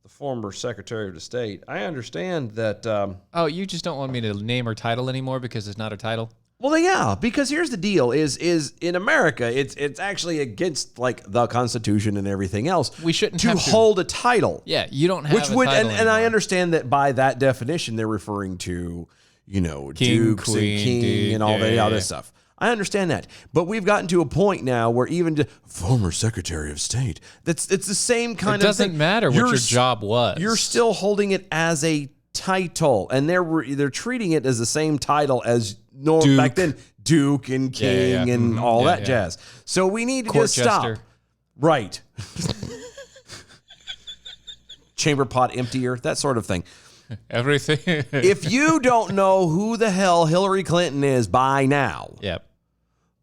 the former Secretary of State. I understand that. Oh, you just don't want me to name her title anymore because it's not her title? Well, yeah, because here's the deal: is in America, it's actually against like the Constitution and everything else. We shouldn't to have to. hold a title. Yeah, you don't have Which a would, title and I anymore. understand that by that definition, they're referring to, King, dukes queen, and king duke, and all that, yeah, all yeah. this stuff. I understand that, but we've gotten to a point now where even former Secretary of State, it's the same kind It of doesn't thing. matter what your s- job was. You're still holding it as a title, and they're treating it as the same title as Duke. back then, Duke and King yeah. and Mhm. all Yeah, that yeah. jazz. So we need to Court just stop. jester. Right. Chamber pot emptier, that sort of thing. Everything. If you don't know who the hell Hillary Clinton is by now, Yep.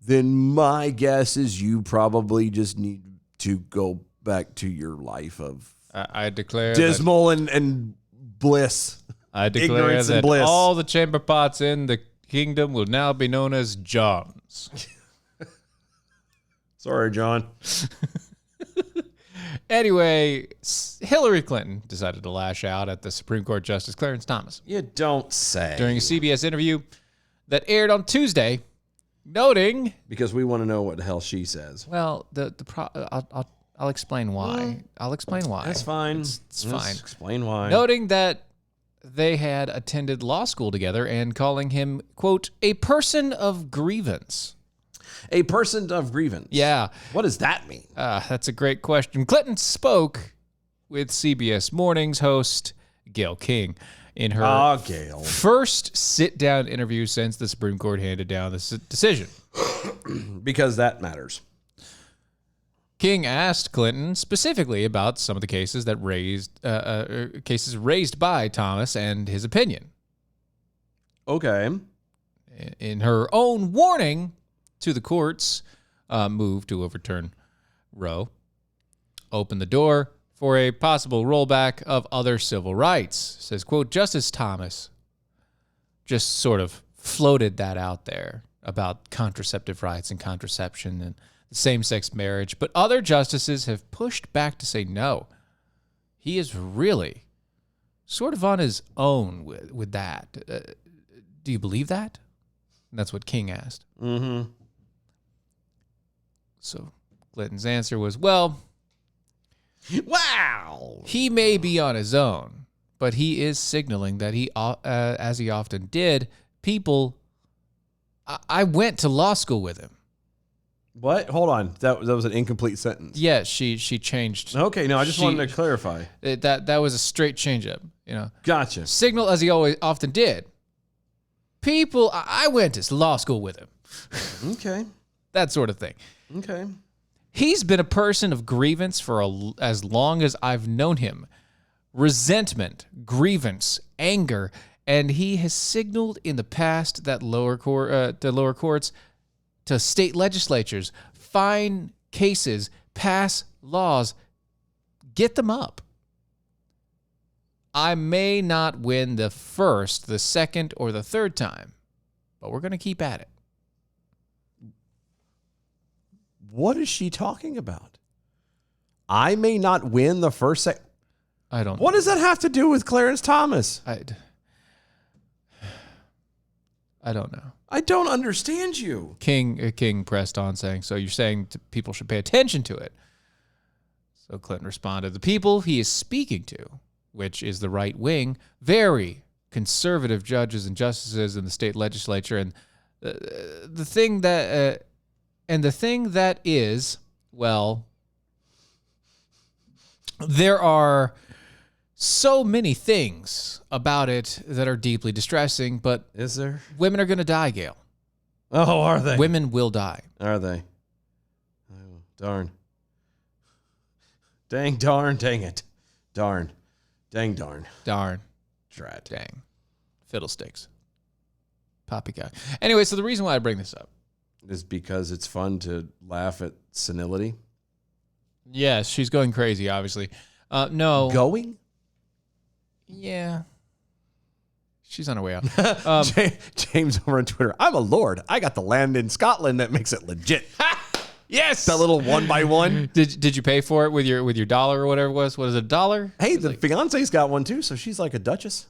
then my guess is you probably just need to go back to your life of I declare dismal and bliss. I declare ignorance and that bliss. all the chamber pots in the kingdom will now be known as Johns. Sorry, John. Anyway, Hillary Clinton decided to lash out at the Supreme Court Justice Clarence Thomas You don't say. during a CBS interview that aired on Tuesday, noting, Because we want to know what the hell she says. well, I'll explain why. I'll explain why. That's fine. It's Just fine. Explain why. Noting that they had attended law school together and calling him, quote, a person of grievance. A person of grievance. Yeah. What does that mean? That's a great question. Clinton spoke with CBS Mornings host Gayle King in her Gayle. first sit-down interview since the Supreme Court handed down this decision. Because that matters. King asked Clinton specifically about some of the cases that cases raised by Thomas and his opinion. Okay. In her own warning to the court's move to overturn Roe, opened the door for a possible rollback of other civil rights. Says, quote, Justice Thomas just sort of floated that out there about contraceptive rights and contraception and same-sex marriage, but other justices have pushed back to say no. He is really sort of on his own with that. Do you believe that? And that's what King asked. Mm-hmm. So Clinton's answer was, well, Wow. he may be on his own, but he is signaling that he, as he often did, I went to law school with him. What? Hold on. That was an incomplete sentence. Yeah, she changed. Okay, no, I just wanted to clarify. That was a straight change up, you know. Gotcha. Signal as he always often did. I went to law school with him. Okay. That sort of thing. Okay. He's been a person of grievance for as long as I've known him. Resentment, grievance, anger, and he has signaled in the past that lower courts, to state legislatures, find cases, pass laws, get them up. I may not win the first, the second, or the third time, but we're going to keep at it. What is she talking about? I may not win the first I don't. What does that have to do with Clarence Thomas? I don't know. I don't understand you. King pressed on, saying, so you're saying people should pay attention to it. So Clinton responded, the people he is speaking to, which is the right wing, very conservative judges and justices in the state legislature, and the thing that is, well, there are so many things about it that are deeply distressing, but Is there? women are going to die, Gayle. Oh, are they? Women will die. Are they? Oh, darn. Dang, darn, dang it. Darn. Dang, darn. Darn. Drat. Dang. Fiddlesticks. Poppycock. Anyway, so the reason why I bring this up. Is because it's fun to laugh at senility? Yes, she's going crazy, obviously. No. Going? Yeah. She's on her way out. James over on Twitter. I'm a lord. I got the land in Scotland that makes it legit. Yes. That little 1x1. Did you pay for it with your dollar or whatever it was? What is it, $1? Hey, the fiance's got one too, so she's like a duchess.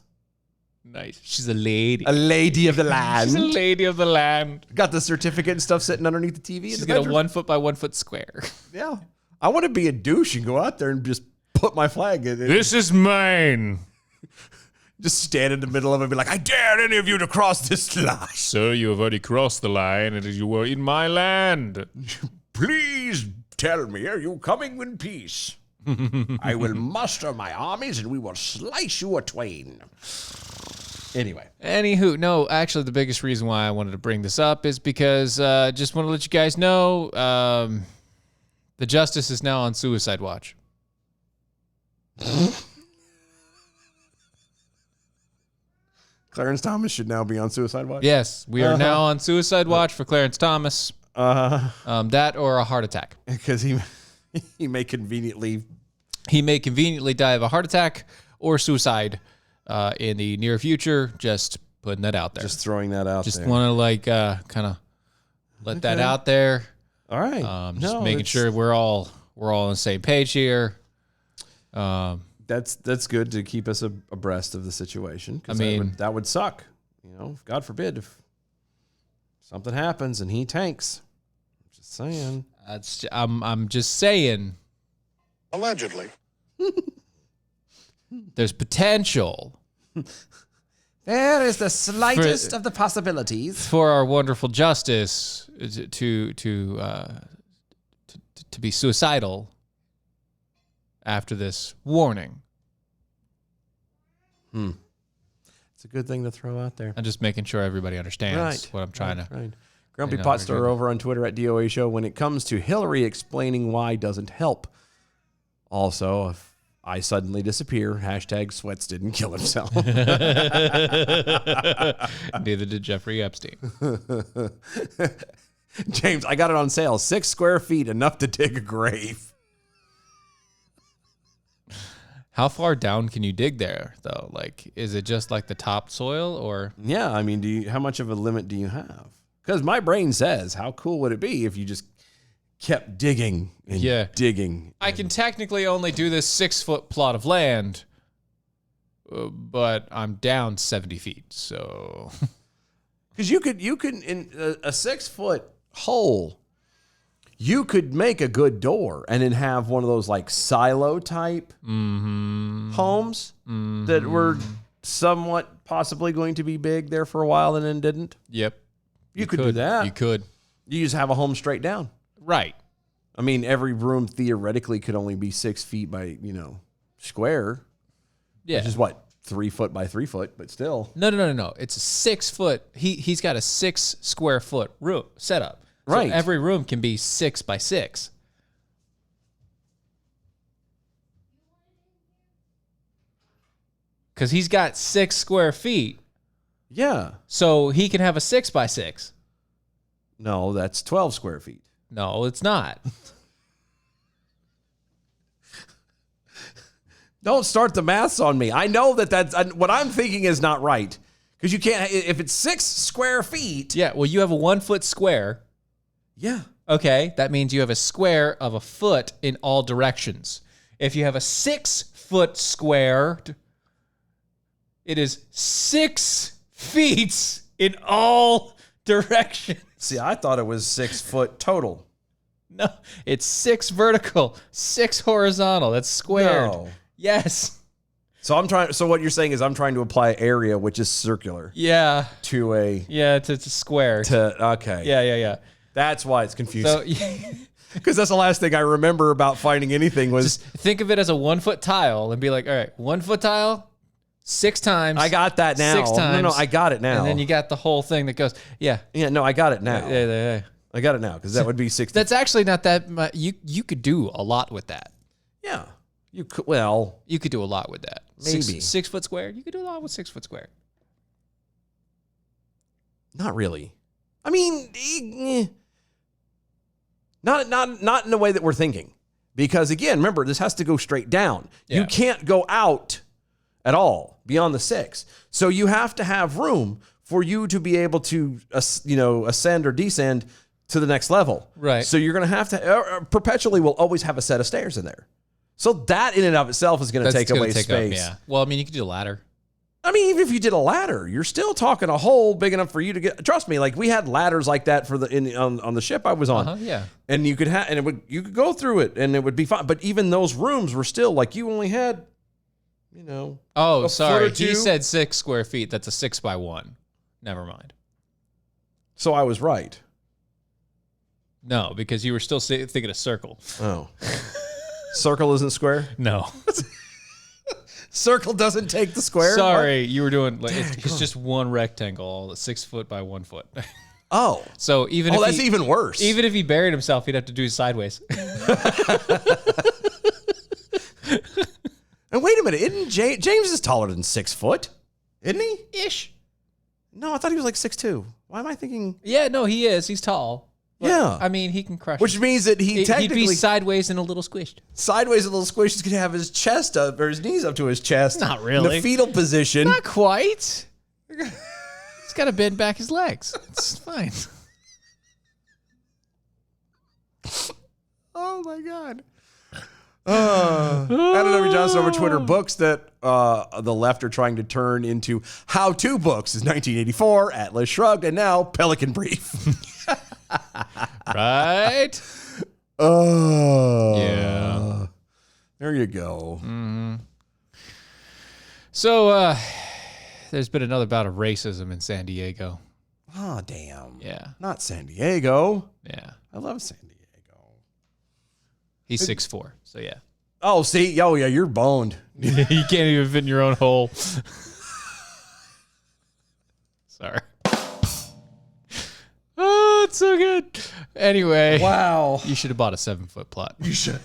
Nice. She's a lady. A lady of the land. She's a lady of the land. Got the certificate and stuff sitting underneath the TV. She's got a 1 foot by 1 foot square. Yeah. I want to be a douche and go out there and just put my flag in it. This is mine. Just stand in the middle of it and be like, I dare any of you to cross this line. Sir, you have already crossed the line and you were in my land. Please tell me, are you coming in peace? I will muster my armies and we will slice you a twain. Anyway. Anywho, no, actually the biggest reason why I wanted to bring this up is because just want to let you guys know the Justice is now on suicide watch. Clarence Thomas should now be on suicide watch? Yes, we are now on suicide watch for Clarence Thomas. That or a heart attack. Because he may conveniently die of a heart attack or suicide in the near future. Just putting that out there. Just throwing that out there. Just want to kind of let that out there. All right. Just making sure we're all on the same page here. That's good to keep us abreast of the situation. I mean, that would suck. You know, God forbid if something happens and he tanks. Just saying. I'm just saying. Allegedly. There's potential. There is the slightest of the possibilities for our wonderful Justice to be suicidal after this warning. It's a good thing to throw out there. I'm just making sure everybody understands what I'm trying to. Right. Grumpy Potster over on Twitter at DOA Show. When it comes to Hillary explaining why doesn't help. Also, if I suddenly disappear, hashtag Sweats didn't kill himself. Neither did Jeffrey Epstein. James, I got it on sale. 6 square feet, enough to dig a grave. How far down can you dig there, though? Like, is it just like the top soil, or? Yeah, I mean, how much of a limit do you have? Because my brain says, how cool would it be if you just kept digging and digging? I can technically only do this 6 foot plot of land, but I'm down 70 feet, so. Because you could in a 6 foot hole, you could make a good door and then have one of those like silo type homes that were somewhat possibly going to be big there for a while and then didn't. Yep. You could do that. You could. You just have a home straight down. Right. I mean, every room theoretically could only be 6 feet by, square. Yeah. Which is what? 3 foot by 3 foot, but still. No. It's a 6 foot. He's got a 6 square foot room setup. So right. Every room can be 6 by 6. Because he's got 6 square feet. Yeah. So he can have a 6 by 6. No, that's 12 square feet. No, it's not. Don't start the maths on me. I know that's what I'm thinking is not right. Because you can't, if it's 6 square feet. Yeah, well, you have a 1 foot square. Yeah. Okay, that means you have a square of a foot in all directions. If you have a 6 foot square, it is 6 feet in all directions. See, I thought it was 6 foot total. No, it's 6 vertical, 6 horizontal. That's squared. No. Yes. So what you're saying is I'm trying to apply area, which is circular. Yeah. To a. Yeah, to square. Okay. Yeah. That's why it's confusing. So, because that's the last thing I remember about finding anything was. Just think of it as a 1 foot tile and be like, all right, 1 foot tile, 6 times. I got that now. 6 times. No, I got it now. And then you got the whole thing that goes, yeah. Yeah, no, I got it now. Yeah. I got it now because that would be 60. That's actually not that much. You could do a lot with that. Yeah. You could. Well, you could do a lot with that. Maybe 6 foot square. You could do a lot with 6 foot square. Not really. I mean, not in the way that we're thinking. Because again, remember, this has to go straight down. Yeah. You can't go out at all beyond the 6. So you have to have room for you to be able to, ascend or descend to the next level. Right. So you're going to have to perpetually will always have a set of stairs in there. So that in and of itself is going to take away space. Yeah. Well, I mean, you could do a ladder. I mean, even if you did a ladder, you're still talking a hole big enough for you to get. Trust me, like we had ladders like that for on the ship I was on. Yeah. And you could you could go through it and it would be fine. But even those rooms were still like you only had, Oh, a sorry. foot or He two. said 6 square feet. That's a 6 by 1. Never mind. So I was right. No, because you were still thinking a circle. Oh, circle isn't square. No. Circle doesn't take the square. Sorry, you were doing like it's just one rectangle, 6 foot by 1 foot. Oh, so even if that's even worse. Even if he buried himself, he'd have to do it sideways. And wait a minute, isn't James is taller than 6 foot? Isn't he? Ish. No, I thought he was like 6'2". Why am I thinking? Yeah, no, he is. He's tall. But, Yeah. I mean, he can crush. Which it. means that He'd technically be sideways and a little squished. Sideways, a little squish. He's gonna have his chest up or his knees up to his chest. Not really. In the fetal position. Not quite. He's got to bend back his legs. It's fine. Oh my God. Adam W. Johnson over Twitter. Books that the left are trying to turn into how-to books is 1984, Atlas Shrugged, and now Pelican Brief. Right? Oh. Yeah. There you go. Mm-hmm. So, there's been another bout of racism in San Diego. Oh, damn. Yeah. Not San Diego. Yeah. I love San Diego. He's 6'4", so yeah. Oh, see? Oh, yeah, you're boned. You can't even fit in your own hole. Sorry. Oh, it's so good. Anyway. Wow. You should have bought a 7-foot plot. You should.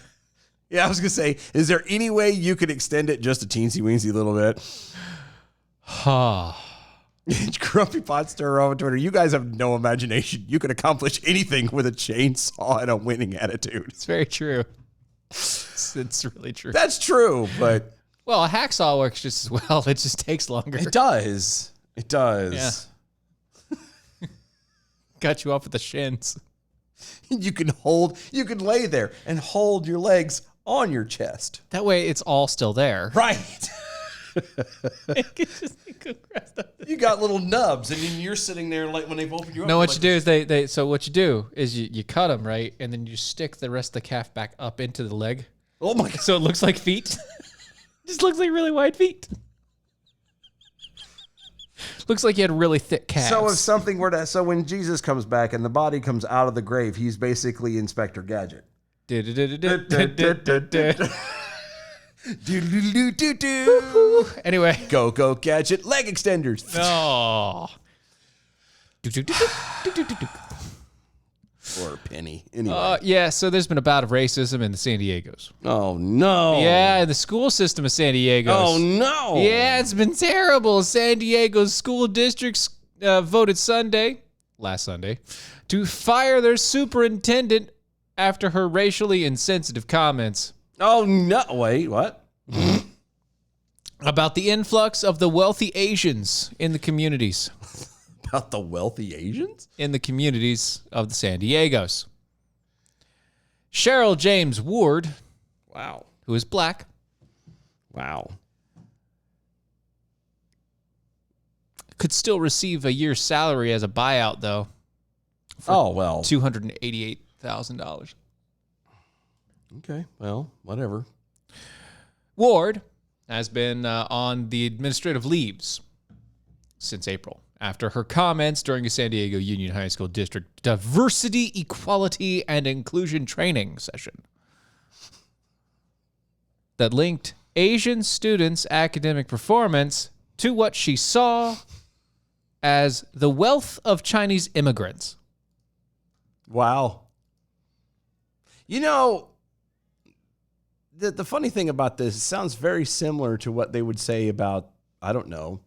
Yeah, I was going to say, is there any way you could extend it just a teensy-weensy little bit? Grumpy Pot Stirrer over Twitter. You guys have no imagination. You can accomplish anything with a chainsaw and a winning attitude. It's very true. It's really true. That's true, but... Well, a hacksaw works just as well. It just takes longer. It does. It does. Yeah. Got you off with the shins. You can lay there and hold your legs on your chest. That way it's all still there. Right. You got little nubs, and then you're sitting there like when they've opened you up. No, what you do is so what you do is you cut them, right? And then you stick the rest of the calf back up into the leg. Oh my God. So it looks like feet. Just looks like really wide feet. Looks like you had really thick calves. So if something were to, so when Jesus comes back and the body comes out of the grave, he's basically Inspector Gadget. Anyway. Go Gadget leg extenders. No. Or a penny. Anyway. Yeah, so there's been a bout of racism in the San Diegos. Oh, no. Yeah, the school system of San Diego. Oh, no. Yeah, it's been terrible. San Diego's school districts voted last Sunday, to fire their superintendent after her racially insensitive comments. Oh, no. Wait, what? About the influx of the wealthy Asians in the communities. About the wealthy Asians? In the communities of the San Diegos. Cheryl James Ward. Wow. Who is black. Wow. Could still receive a year's salary as a buyout, though. Oh, well. $288,000. Okay, well, whatever. Ward has been on the administrative leaves since April after her comments during a San Diego Union High School District Diversity, Equality, and Inclusion training session that linked Asian students' academic performance to what she saw as the wealth of Chinese immigrants. Wow. You know, the funny thing about this, it sounds very similar to what they would say about, I don't know,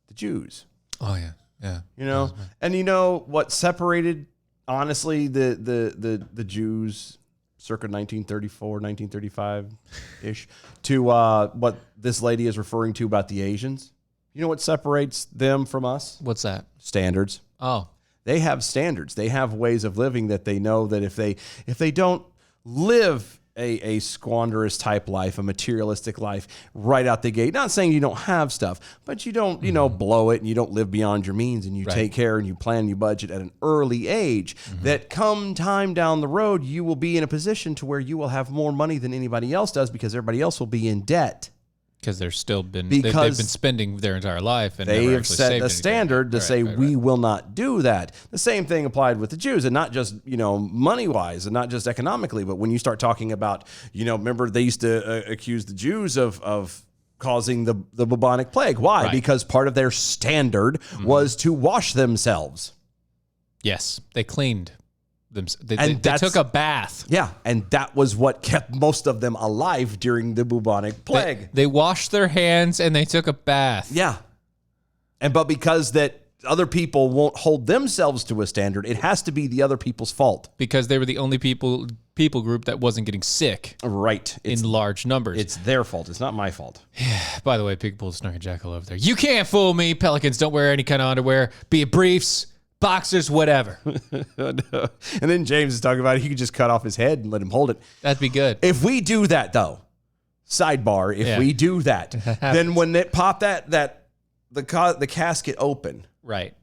the Jews. Oh, yeah. Yeah. You know? And you know what separated, honestly, the Jews circa 1934, 1935-ish, to what this lady is referring to about the Asians? You know what separates them from us? What's that? Standards. Oh. They have standards. They have ways of living that they know that if they don't live a squanderous type life, a materialistic life right out the gate, not saying you don't have stuff, but you don't, blow it and you don't live beyond your means and you take care and you plan your budget at an early age, that come time down the road, you will be in a position to where you will have more money than anybody else does because everybody else will be in debt. Because they've been spending their entire life and they never have actually set saved a anything. standard to say we will not do that. The same thing applied with the Jews, and not just money wise, and not just economically, but when you start talking about remember they used to accuse the Jews of causing the bubonic plague. Why? Right. Because part of their standard was to wash themselves. Yes, they cleaned them. They took a bath. Yeah, and that was what kept most of them alive during the bubonic plague. They washed their hands and they took a bath. Yeah. But because that other people won't hold themselves to a standard, it has to be the other people's fault. Because they were the only people group that wasn't getting sick. Right. In large numbers. It's their fault. It's not my fault. By the way, Pigpool snuck a jackal over there. You can't fool me. Pelicans don't wear any kind of underwear, be it briefs, boxers, whatever. And then James is talking about he could just cut off his head and let him hold it. That'd be good. If we do that, though, sidebar, if we do that, then when it pop the casket open, right,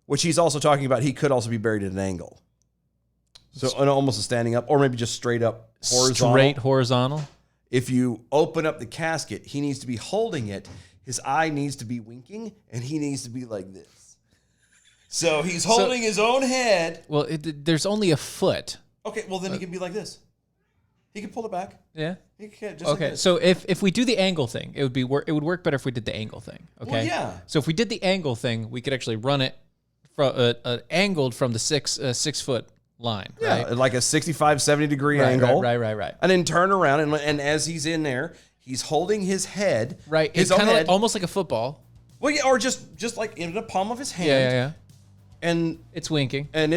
which he's also talking about, he could also be buried at an angle. So almost a standing up, or maybe just straight up horizontal. Straight horizontal. If you open up the casket, he needs to be holding it. His eye needs to be winking, and he needs to be like this. So he's holding his own head. Well, there's only a foot. Okay, well, then he can be like this. He can pull it back. Yeah. He can just okay, like this. so if we do the angle thing, it would work better if we did the angle thing. Okay. Well, yeah. So if we did the angle thing, we could actually run it from angled from the 6 foot line. Yeah, right? like a 65, 70 degree angle. Right. And then turn around, and as he's in there, he's holding his head. Right. His It's own kind head. of almost like a football. Well, yeah, or just like in the palm of his hand. Yeah. And it's winking. And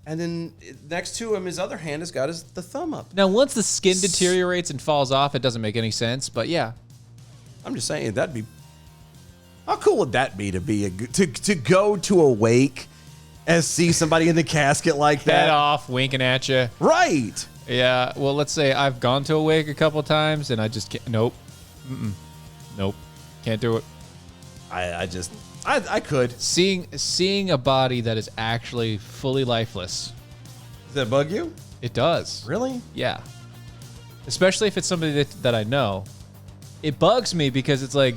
then next to him, his other hand has got the thumb up. Now, once the skin deteriorates and falls off, it doesn't make any sense. But yeah, I'm just saying that'd be. How cool would that be to go to a wake and see somebody in the casket like that? Head off, winking at you. Right. Yeah. Well, let's say I've gone to a wake a couple of times and I just can't. Nope. Nope. Can't do it. I could. Seeing a body that is actually fully lifeless. Does that bug you? It does. Really? Yeah. Especially if it's somebody that I know. It bugs me because it's like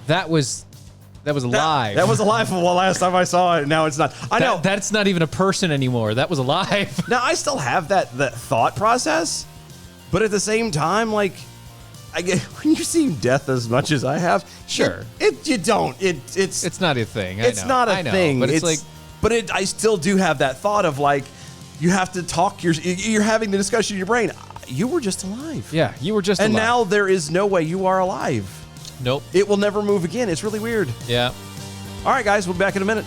that was alive. That was alive from the last time I saw it. Now it's not. I know. That's not even a person anymore. That was alive. Now I still have that thought process, but at the same time, like, I get when you see death as much as I have. Sure. You don't. It's not a thing. It's not a thing. But it's like, I still do have that thought of like, you have to talk. You're having the discussion in your brain. You were just alive. Yeah, you were just alive. And alive. now there is no way you are alive. Nope. It will never move again. It's really weird. Yeah. All right, guys, we'll be back in a minute.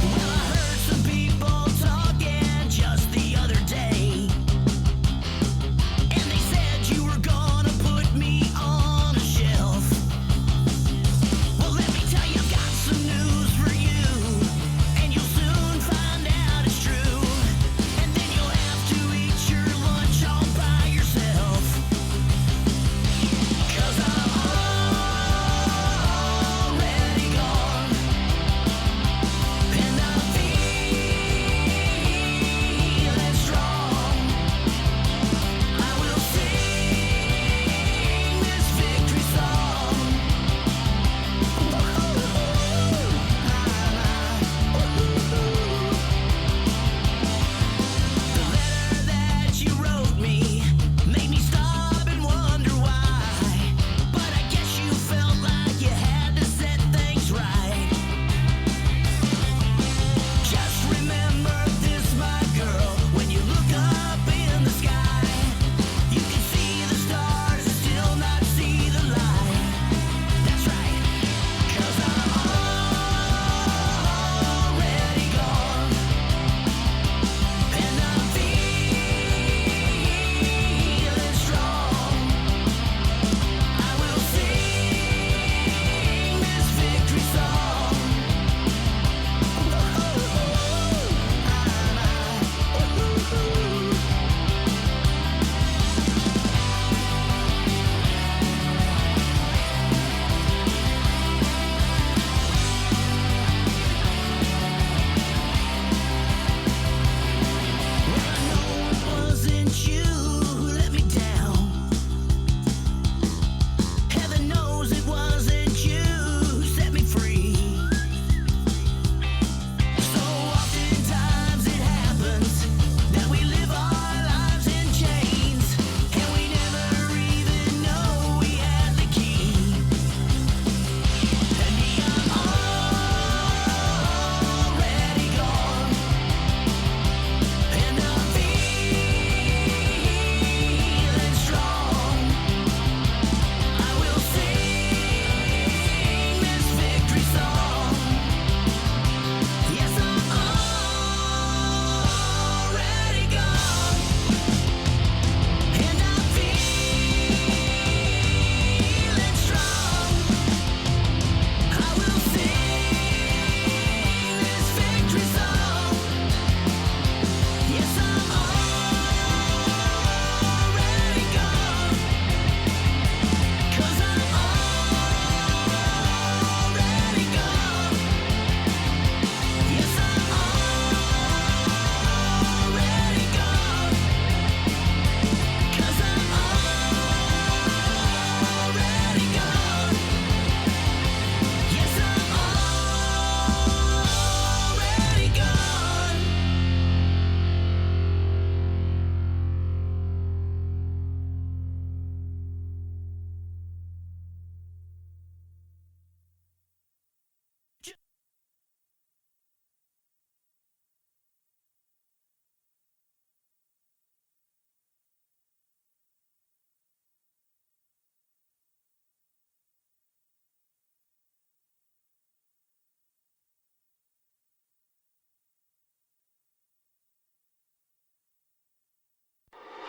Well, I heard some people talking just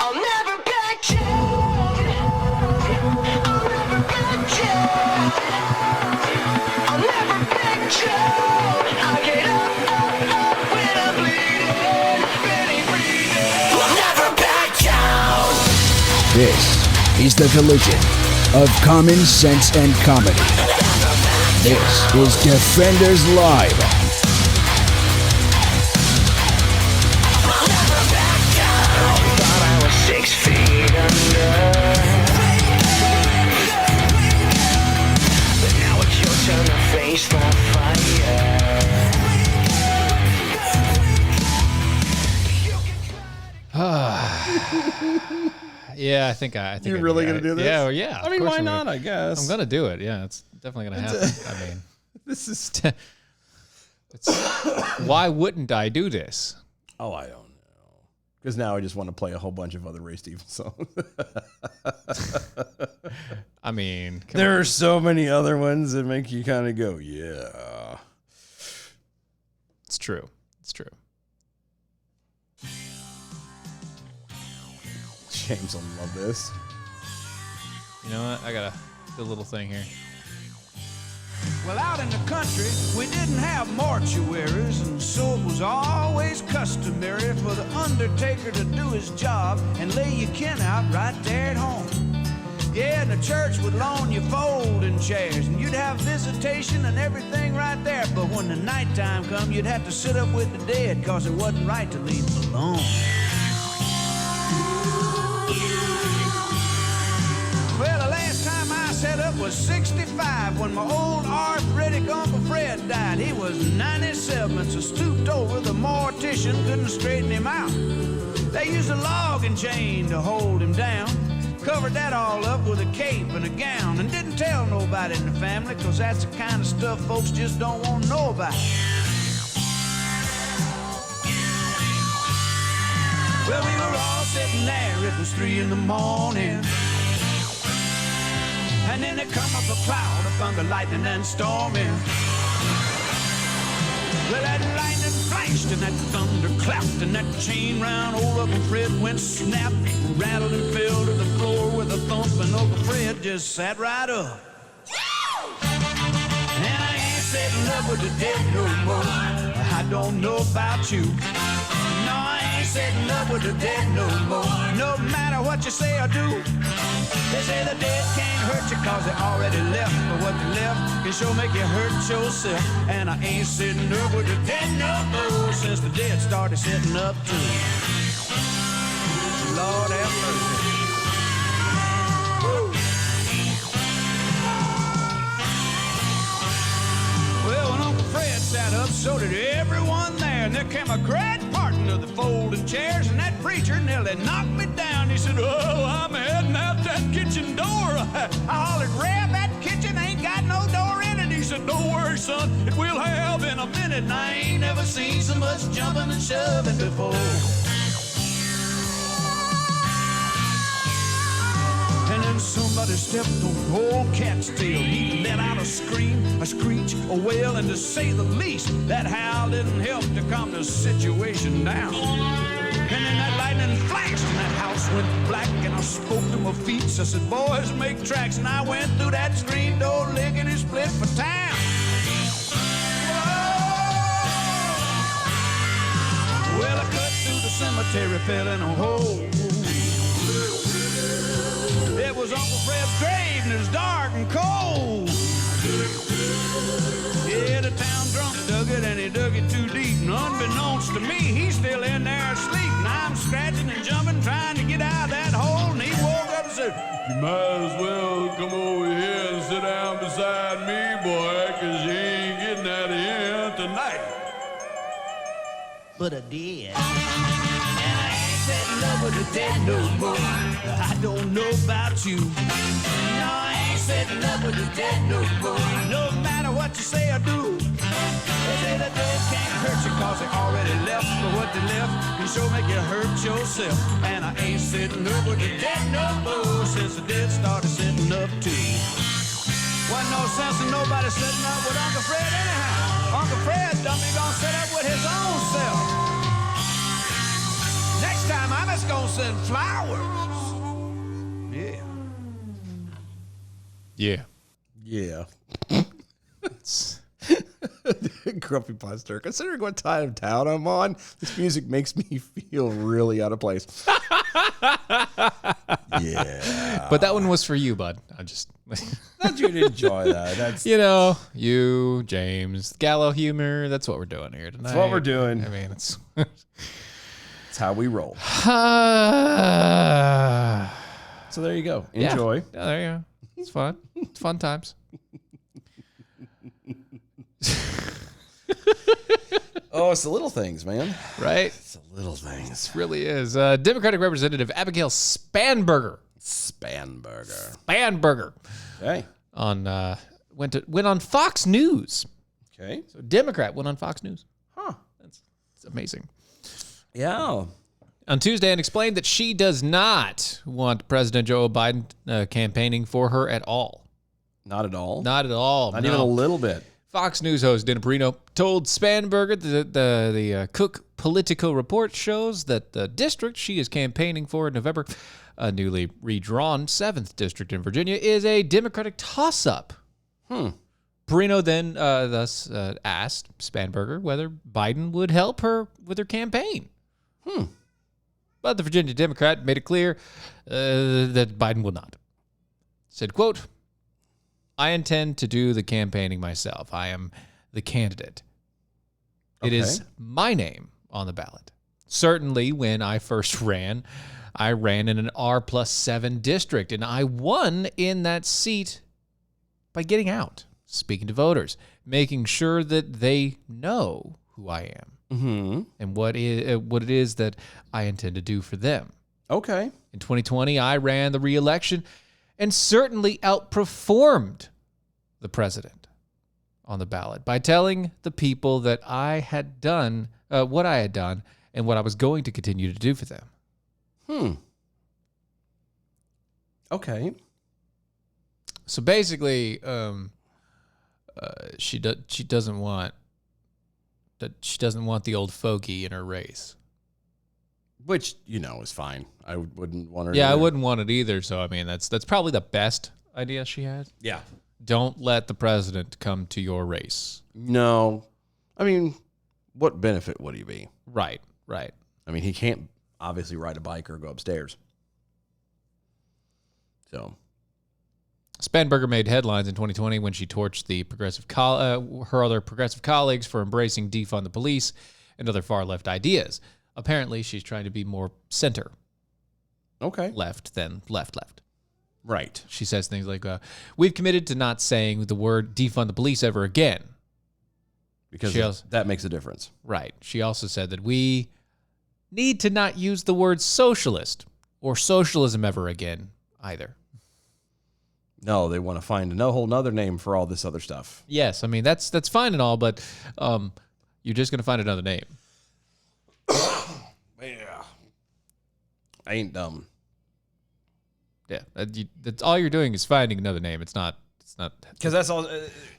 I'll never back down. I'll never back down. I'll never back down. I get up when I'm bleeding, really bleeding. I'll never back down. This is the collision of common sense and comedy. This is Defenders Live. I'll never back down. Thought I was 6 feet under, but now it's your turn to face the fire. Yeah, I think I think You're I really got gonna it. do this? Yeah, well, yeah. I mean, of course why I'm not? gonna- I guess I'm gonna do it. Yeah, it's definitely gonna happen. I mean, this is. why wouldn't I do this? Oh, I don't know. Because now I just want to play a whole bunch of other Ray Stevens songs. I mean, There are so many other ones that make you kind of go, yeah. it's true. It's true. James will love this. You know what? I gotta do a little thing here. Well, out in the country, we didn't have mortuaries, and so it was always customary for the undertaker to do his job and lay your kin out right there at home. Yeah, and the church would loan you folding chairs, and you'd have visitation and everything right there. But when the nighttime come, you'd have to sit up with the dead, cause it wasn't right to leave them alone. Well, the last time I set up was 65 when my old arthritic Uncle Fred died. He was 97, so stooped over, the mortician couldn't straighten him out. They used a logging chain to hold him down, covered that all up with a cape and a gown, and didn't tell nobody in the family, cause that's the kind of stuff folks just don't want to know about. Well, we were all sitting there, it was 3 in the morning. And then there come up a cloud of thunder, lightning, and storming. Well, that lightning flashed and that thunder clapped, and that chain round old Uncle Fred went snap, rattled and fell to the floor with a thump, and Uncle Fred just sat right up. And I ain't sitting up with the dead no more. I don't know about you. No, I ain't sitting up with the dead no more. No matter what you say or do. They say the dead can't hurt you cause they already left, but what they left can sure make you hurt yourself. And I ain't sitting up with the dead no more since the dead started sitting up too. Lord have mercy. Woo. Well, when Uncle Fred sat up, so did everyone there, and there came a great parting of the folding chairs, and that preacher nearly knocked me down. He said, oh, I'm heading out that kitchen door. I hollered, Rev, that kitchen ain't got no door in it. He said, don't worry, son, it will have in a minute. And I ain't never seen so much jumping and shoving before. And then somebody stepped on old cat's tail. He let out a scream, a screech, a wail, and to say the least, that howl didn't help to calm the situation down. And then that lightning flashed and that house went black, and I spoke to my feet. So I said, boys, make tracks. And I went through that screen door, lickety split for town. Whoa! Well, I cut through the cemetery, fell in a hole. It was Uncle Fred's grave, and it was dark and cold. Yeah, the town drunk dug it, and he dug it too deep. And unbeknownst to me, he's still in there asleep. And I'm scratching and jumping, trying to get out of that hole. And he woke up and said, you might as well come over here and sit down beside me, boy, because you ain't getting out of here tonight. But I did. And I ain't setting up with the dead no more. I don't know about you. No, I ain't setting up with the dead no more. No matter what you say or do. They say the dead can't hurt you cause they already left. But what they left can sure make you hurt yourself. And I ain't sitting up with the dead no more since the dead started sitting up too. Wasn't no sense in nobody sitting up with Uncle Fred anyhow. Uncle Fred dummy gonna sit up with his own self. Next time I'm let's go send flowers. Yeah. Yeah. Yeah. Grumpy Buster. Considering what time of town I'm on, this music makes me feel really out of place. Yeah. But that one was for you, bud. I'm just... Thought you'd enjoy that. That's you, James, Gallo humor. That's what we're doing here tonight. That's what we're doing. I mean, it's... It's how we roll. So there you go. Enjoy. Yeah, there you go. It's fun. It's fun times. Oh, it's the little things, man. Right? It's the little things. It really is. Democratic Representative Abigail Spanberger. Spanberger. Okay. Went on Fox News. Okay. So Democrat went on Fox News. Huh. It's amazing. Yeah. On Tuesday, and explained that she does not want President Joe Biden campaigning for her at all. Not at all? Not at all. Not even a little bit. Fox News host Dana Perino told Spanberger that the Cook Politico report shows that the district she is campaigning for in November, a newly redrawn 7th district in Virginia, is a Democratic toss-up. Perino then thus asked Spanberger whether Biden would help her with her campaign. But the Virginia Democrat made it clear that Biden will not. Said, quote, I intend to do the campaigning myself. I am the candidate. It is my name on the ballot. Certainly, when I first ran, I ran in an R+7 district, and I won in that seat by getting out, speaking to voters, making sure that they know who I am and what it is that I intend to do for them. Okay. In 2020, I ran the re-election and certainly outperformed the president on the ballot by telling the people that I had done what I had done and what I was going to continue to do for them. Okay. So basically, she doesn't want the old fogey in her race. Which, is fine. I wouldn't want her. Yeah, to I wouldn't want it either. So, I mean, that's probably the best idea she had. Yeah. Don't let the president come to your race. No. I mean, what benefit would he be? Right. I mean, he can't obviously ride a bike or go upstairs. So. Spanberger made headlines in 2020 when she torched the her other progressive colleagues for embracing defund the police and other far-left ideas. Apparently, she's trying to be more center. Okay. Left than left. Right. She says things like, we've committed to not saying the word defund the police ever again. Because that makes a difference. Right. She also said that we need to not use the word socialist or socialism ever again either. No, they want to find a whole nother name for all this other stuff. Yes, I mean, that's fine and all, but you're just going to find another name. Yeah. I ain't dumb. Yeah, that's all you're doing is finding another name. It's not because that's all.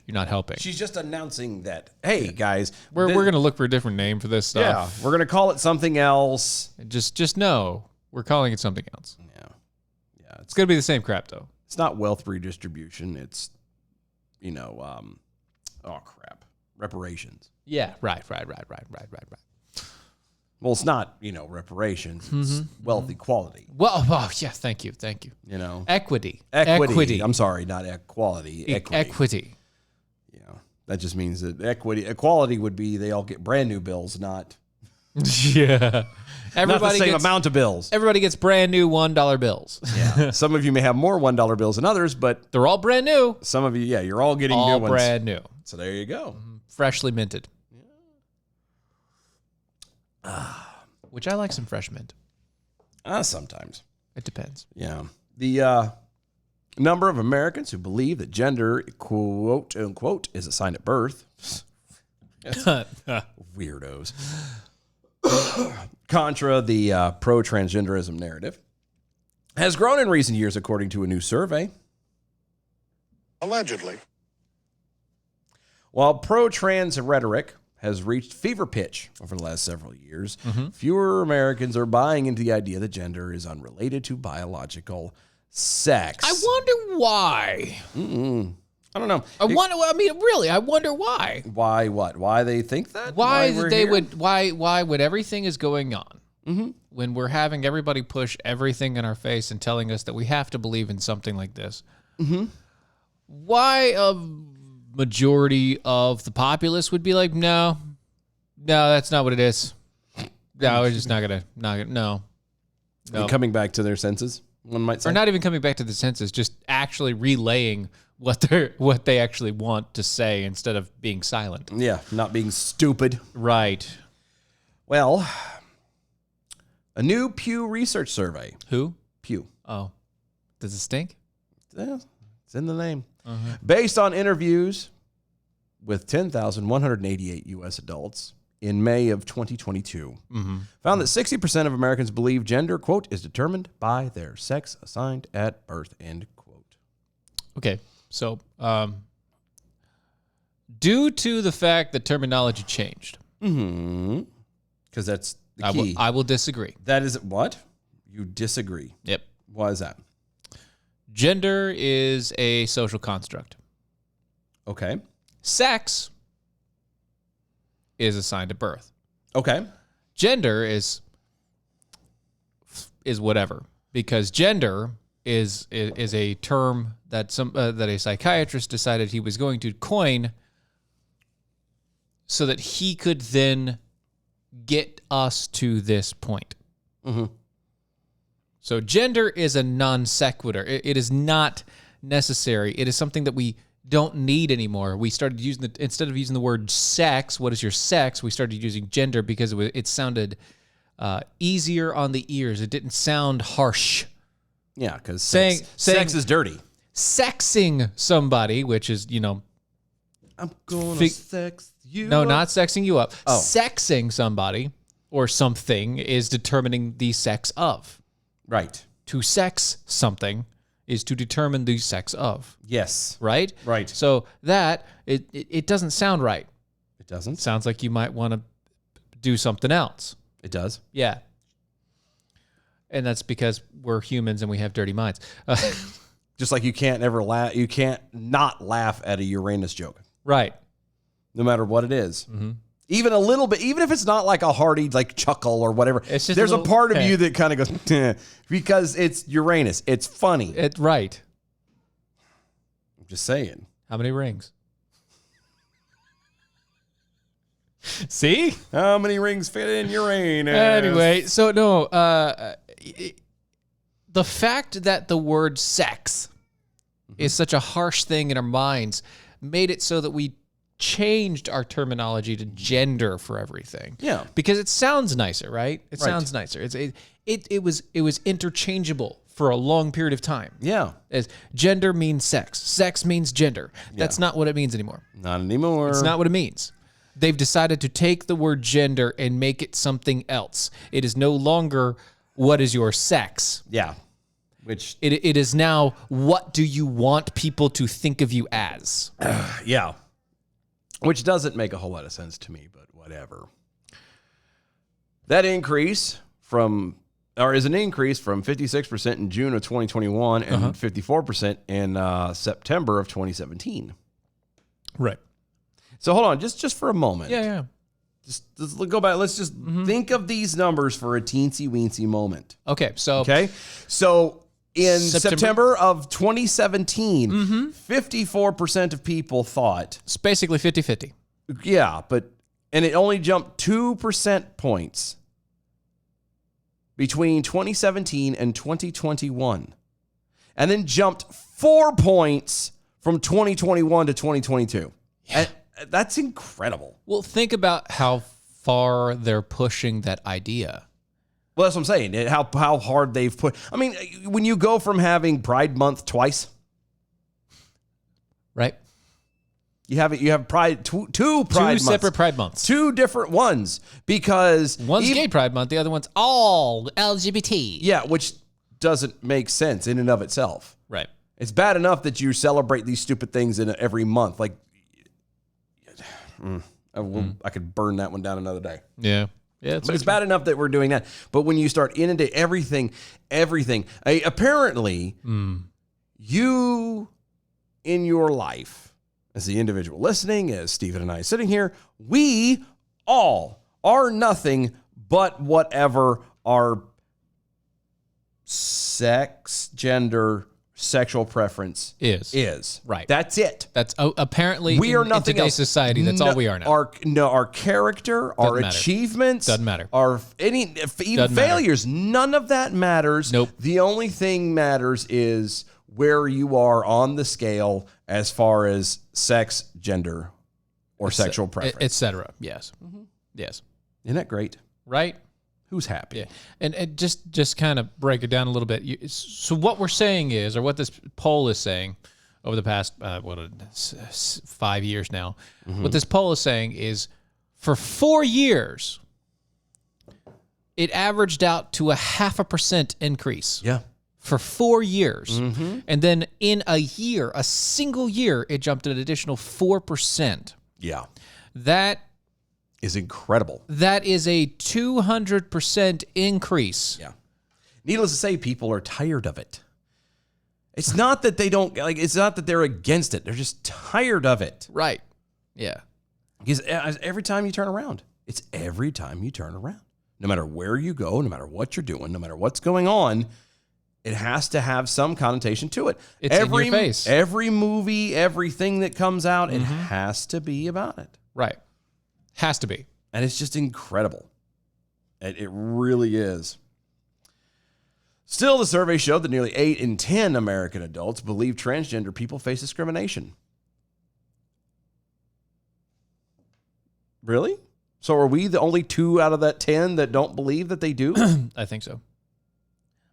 You're not helping. She's just announcing that, hey guys, we're going to look for a different name for this stuff. Yeah, we're going to call it something else. Just know we're calling it something else. Yeah. It's going to be the same crap though. It's not wealth redistribution. It's, reparations. Yeah, right. Well, it's not, reparations. It's wealth equality. Well, yeah, thank you. Equity. I'm sorry, not equality. Equity. Yeah, that just means that equality would be they all get brand new bills, not yeah. Not the same amount of bills. Everybody gets brand new $1 bills. Yeah. Some of you may have more $1 bills than others, but they're all brand new. Some of you, you're all getting all new ones. Brand new. So there you go. Freshly minted. Which I like some fresh mint. Sometimes. It depends. Yeah. The number of Americans who believe that gender, quote unquote, is assigned at birth. Weirdos. Contra the pro-transgenderism narrative has grown in recent years, according to a new survey. Allegedly. While pro-trans rhetoric has reached fever pitch over the last several years. Fewer Americans are buying into the idea that gender is unrelated to biological sex. I wonder why. I don't know. I wonder why. Why what? Why they think that? Why we're they here? would? Why would everything is going on when we're having everybody push everything in our face and telling us that we have to believe in something like this? Why a majority of the populace would be like, no, that's not what it is. No, we're just not gonna. No. And coming back to their senses, one might say. Or not even coming back to the senses, just actually relaying what they actually want to say instead of being silent. Yeah, not being stupid. Right. Well, a new Pew Research survey. Who? Pew. Oh. Does it stink? Yeah, it's in the name. Based on interviews with 10,188 U.S. adults in May of 2022, found that 60% of Americans believe gender, quote, is determined by their sex assigned at birth, end quote. Okay. So, due to the fact that terminology changed. Because that's the key. I will disagree. That is what? You disagree. Yep. Why is that? Gender is a social construct. Okay. Sex is assigned at birth. Okay. Gender is whatever, because gender is a term that that a psychiatrist decided he was going to coin so that he could then get us to this point. So gender is a non sequitur. It is not necessary. It is something that we don't need anymore. We started using instead of using the word sex, what is your sex? We started using gender because it sounded easier on the ears. It didn't sound harsh. Yeah, because sex is dirty. Sexing somebody, which is, I'm gonna sex you. No, up. not sexing you up. Oh. Sexing somebody or something is determining the sex of. Right. To sex something is to determine the sex of. Yes. Right? Right. So that, it doesn't sound right. It doesn't. Sounds like you might want to do something else. It does. Yeah. And that's because we're humans and we have dirty minds. Just like you can't ever laugh. You can't not laugh at a Uranus joke. Right. No matter what it is. Even a little bit, even if it's not like a hearty chuckle or whatever. It's just there's a part of hey. you that kind of goes, "Teh," because it's Uranus. It's funny. Right. I'm just saying. How many rings? See? How many rings fit in Uranus? Anyway, so no, the fact that the word sex is such a harsh thing in our minds made it so that we changed our terminology to gender for everything. Yeah. Because it sounds nicer, right? It Right. sounds nicer. It was interchangeable for a long period of time. Yeah. As gender means sex. Sex means gender. That's not what it means anymore. Not anymore. It's not what it means. They've decided to take the word gender and make it something else. It is no longer what is your sex. Yeah. Which, It is now what do you want people to think of you as. yeah. Which doesn't make a whole lot of sense to me, but whatever. That increase is an increase from 56% in June of 2021 and 54% in September of 2017. Right. So hold on, just for a moment. Yeah. Just go back. Let's just think of these numbers for a teensy weensy moment. Okay. So Okay. So in September? September of 2017, 54% of people thought, it's basically 50-50. yeah, and it only jumped 2% points between 2017 and 2021, and then jumped 4 points from 2021 to 2022. And that's incredible. Well, think about how far they're pushing that idea. Well, that's what I'm saying. How hard they've put. I mean, when you go from having Pride Month twice, Right? you have Pride two Pride months, separate Pride months. two different ones, because One's Gay Pride Month, the other one's all LGBT. Yeah, which doesn't make sense in and of itself. Right. It's bad enough that you celebrate these stupid things in every month. Like, I could burn that one down another day. Yeah. Yeah. But it's bad enough that we're doing that. But when you start into everything, apparently you in your life, as the individual listening, as Stephen and I sitting here, we all are nothing but whatever our sex, gender, sexual preference is. Right. That's it. That's apparently we are in nothing today's else. society. That's all we are now. Our character, our matter. achievements, Doesn't matter. Our even Doesn't failures. None of that matters. Nope. The only thing matters is where you are on the scale as far as sex, gender, or sexual preference, etc. Yes. Yes. Isn't that great? Right. Who's happy? Yeah, and just kind of break it down a little bit. So what we're saying is, or what this poll is saying, over the past 5 years now, what this poll is saying is, for 4 years, it averaged out to a 0.5% increase. Yeah. For 4 years, and then in a single year, it jumped an additional 4%. Yeah. That is incredible. That is a 200% increase. Yeah. Needless to say, people are tired of it. It's not that they don't like. It's not that they're against it. They're just tired of it. Right. Yeah. Because every time you turn around, no matter where you go, no matter what you're doing, no matter what's going on, it has to have some connotation to it. It's in your face. Every movie, everything that comes out, it has to be about it. Right. Has to be. And it's just incredible. It really is. Still, the survey showed that nearly 8 in 10 American adults believe transgender people face discrimination. Really? So are we the only 2 out of that 10 that don't believe that they do? I think so.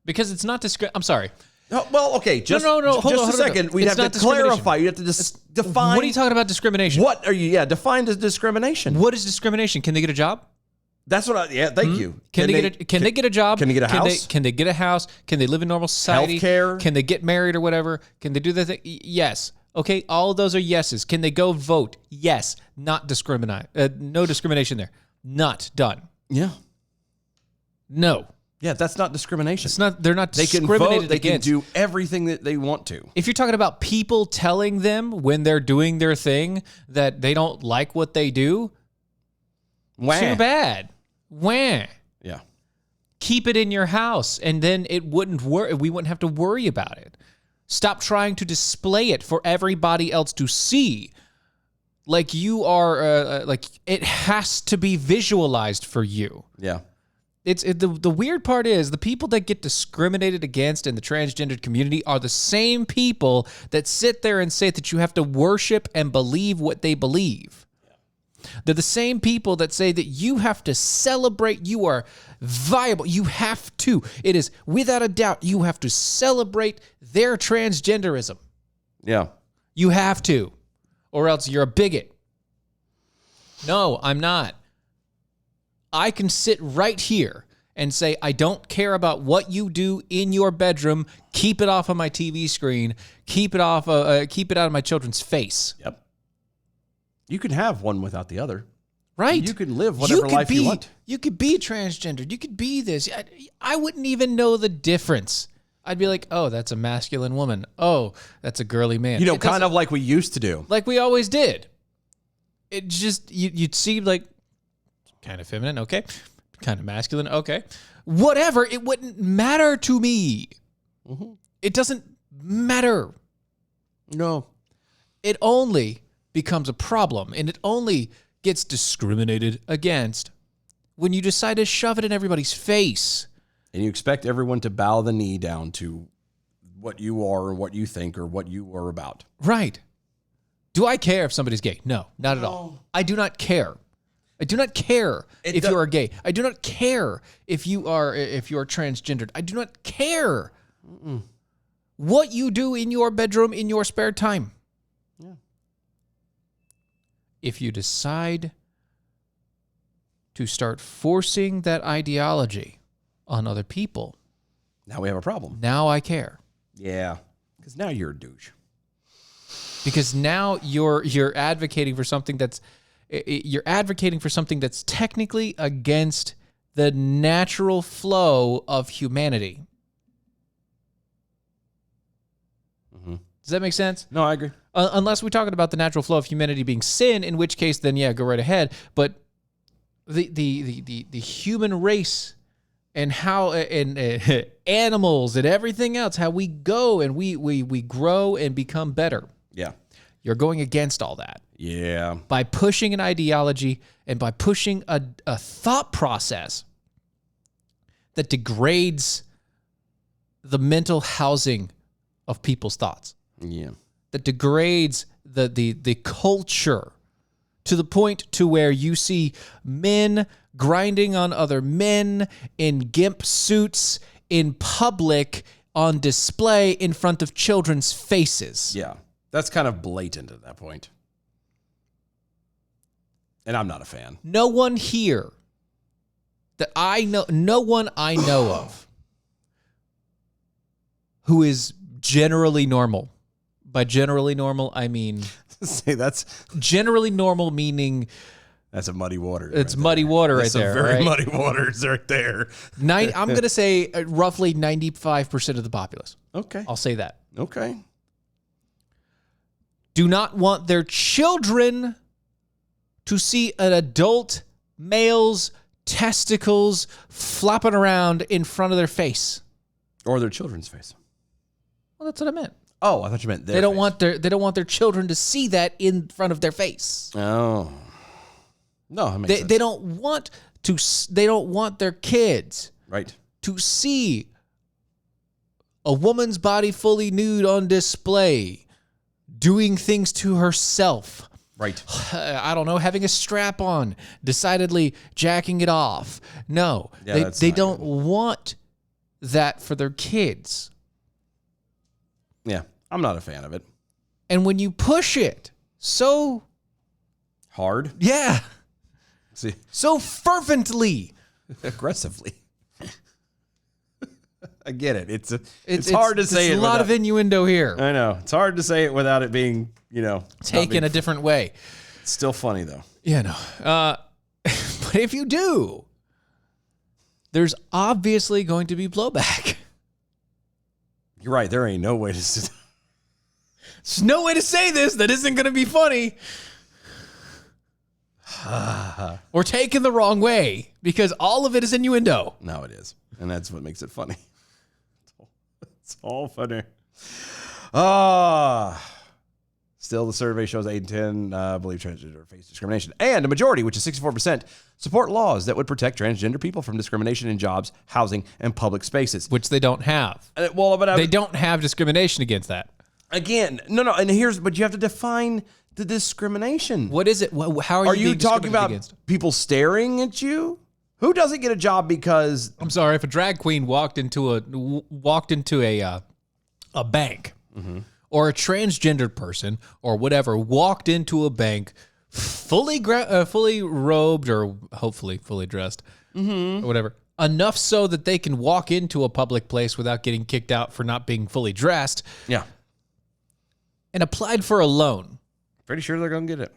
Because it's not I'm sorry. Oh, well, okay. Just, Hold just on, a second. We'd it's have to clarify. You have to define. What are you talking about discrimination? What are you? Yeah, define as discrimination. What is discrimination? Can they get a job? That's what I. Yeah, thank you. Can they get a job? Can they get a house? Can they get a house? Can they live in normal society? Healthcare? Can they get married or whatever? Can they do the thing? Yes. Okay, all of those are yeses. Can they go vote? Yes. Not discriminate. No discrimination there. Not done. Yeah. No. Yeah, that's not discrimination. It's not. They're not They can discriminated vote. They against. can do everything that they want to. If you're talking about people telling them when they're doing their thing that they don't like what they do, too bad. Wah. Yeah. Keep it in your house, and then it wouldn't worry. We wouldn't have to worry about it. Stop trying to display it for everybody else to see. Like you are, like it has to be visualized for you. Yeah. The weird part is the people that get discriminated against in the transgendered community are the same people that sit there and say that you have to worship and believe what they believe. They're the same people that say that you have to celebrate, you are viable, you have to. It is without a doubt, you have to celebrate their transgenderism. Yeah. You have to, or else you're a bigot. No, I'm not. I can sit right here and say, I don't care about what you do in your bedroom. Keep it off of my TV screen. Keep it off. Keep it out of my children's face. Yep. You can have one without the other. Right. You can live whatever life you want. You could be transgendered. You could be this. I wouldn't even know the difference. I'd be like, oh, that's a masculine woman. Oh, that's a girly man. You know, kind of like we used to do. Like we always did. It just, you'd see like, kind of feminine, okay. Kind of masculine, okay. Whatever, it wouldn't matter to me. Mm-hmm. It doesn't matter. No. It only becomes a problem, and it only gets discriminated against when you decide to shove it in everybody's face. And you expect everyone to bow the knee down to what you are or what you think or what you are about. Right. Do I care if somebody's gay? No, not at all. I do not care. I do not care if you are gay. I do not care if you are transgendered. I do not care what you do in your bedroom in your spare time. Yeah. If you decide to start forcing that ideology on other people, now we have a problem. Now I care. Yeah, because now you're a douche. Because now you're advocating for something that's you're advocating for something that's technically against the natural flow of humanity. Does that make sense? No, I agree. Unless we're talking about the natural flow of humanity being sin, in which case, then yeah, go right ahead. But the human race and how and animals and everything else, how we go and we grow and become better. Yeah. You're going against all that. Yeah. By pushing an ideology and by pushing a thought process that degrades the mental housing of people's thoughts. Yeah. That degrades the culture to the point to where you see men grinding on other men in gimp suits in public on display in front of children's faces. Yeah. That's kind of blatant at that point. And I'm not a fan. No one here that I know, no one I know of who is generally normal. By generally normal, I mean say that's generally normal, meaning that's a muddy water. It's muddy water right there. Some very right? muddy waters right there. I'm going to say roughly 95% of the populace. Okay. I'll say that. Okay. Do not want their children to see an adult male's testicles flopping around in front of their face. Or their children's face. Well, that's what I meant. Oh, I thought you meant their They don't face. want their children to see that in front of their face. Oh. No, that makes sense. They don't want their kids right to see a woman's body fully nude on display, doing things to herself. Right. I don't know, having a strap on, decidedly jacking it off. No, Yeah, they don't want that for their kids. Yeah, I'm not a fan of it. And when you push it so hard, yeah, see, so fervently, aggressively. I get it. It's hard to say it. There's a lot of innuendo here. I know. It's hard to say it without it being, taken a different way. It's still funny though. Yeah, no. But if you do, there's obviously going to be blowback. You're right. There ain't no way to. There's no way to say this that isn't going to be funny. Or taken the wrong way, because all of it is innuendo. No, it is. And that's what makes it funny. It's all funny. Still, the survey shows 8 in 10 believe transgender face discrimination. And a majority, which is 64%, support laws that would protect transgender people from discrimination in jobs, housing, and public spaces. Which they don't have. They don't have discrimination against that. Again, no. And but you have to define the discrimination. What is it? How are you talking about against? People staring at you? Who doesn't get a job because... I'm sorry, if a drag queen walked into a bank, or a transgendered person or whatever walked into a bank fully robed or hopefully fully dressed, or whatever, enough so that they can walk into a public place without getting kicked out for not being fully dressed. Yeah. And applied for a loan. Pretty sure they're going to get it.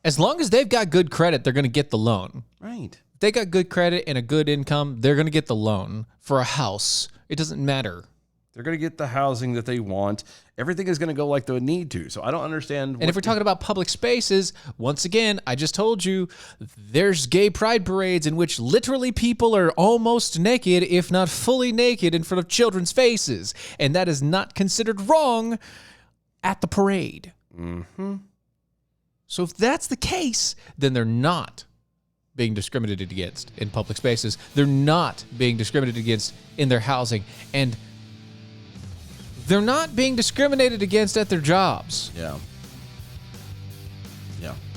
As long as they've got good credit, they're going to get the loan. Right. If they got good credit and a good income, they're going to get the loan for a house. It doesn't matter. They're going to get the housing that they want. Everything is going to go like they need to. So I don't understand. And if we're talking about public spaces, once again, I just told you, there's gay pride parades in which literally people are almost naked, if not fully naked, in front of children's faces. And that is not considered wrong at the parade. Mm-hmm. So if that's the case, then they're not being discriminated against in public spaces. They're not being discriminated against in their housing. And they're not being discriminated against at their jobs. Yeah.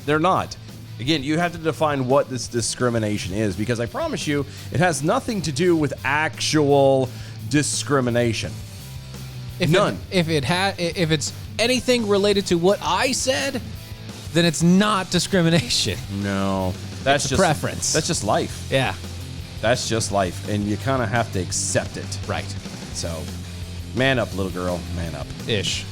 They're not. Again, you have to define what this discrimination is, because I promise you, it has nothing to do with actual discrimination. None. If it's anything related to what I said, then it's not discrimination. No. That's It's a just preference. That's just life. Yeah. That's just life. And you kind of have to accept it. Right. So, man up, little girl. Man up. Ish.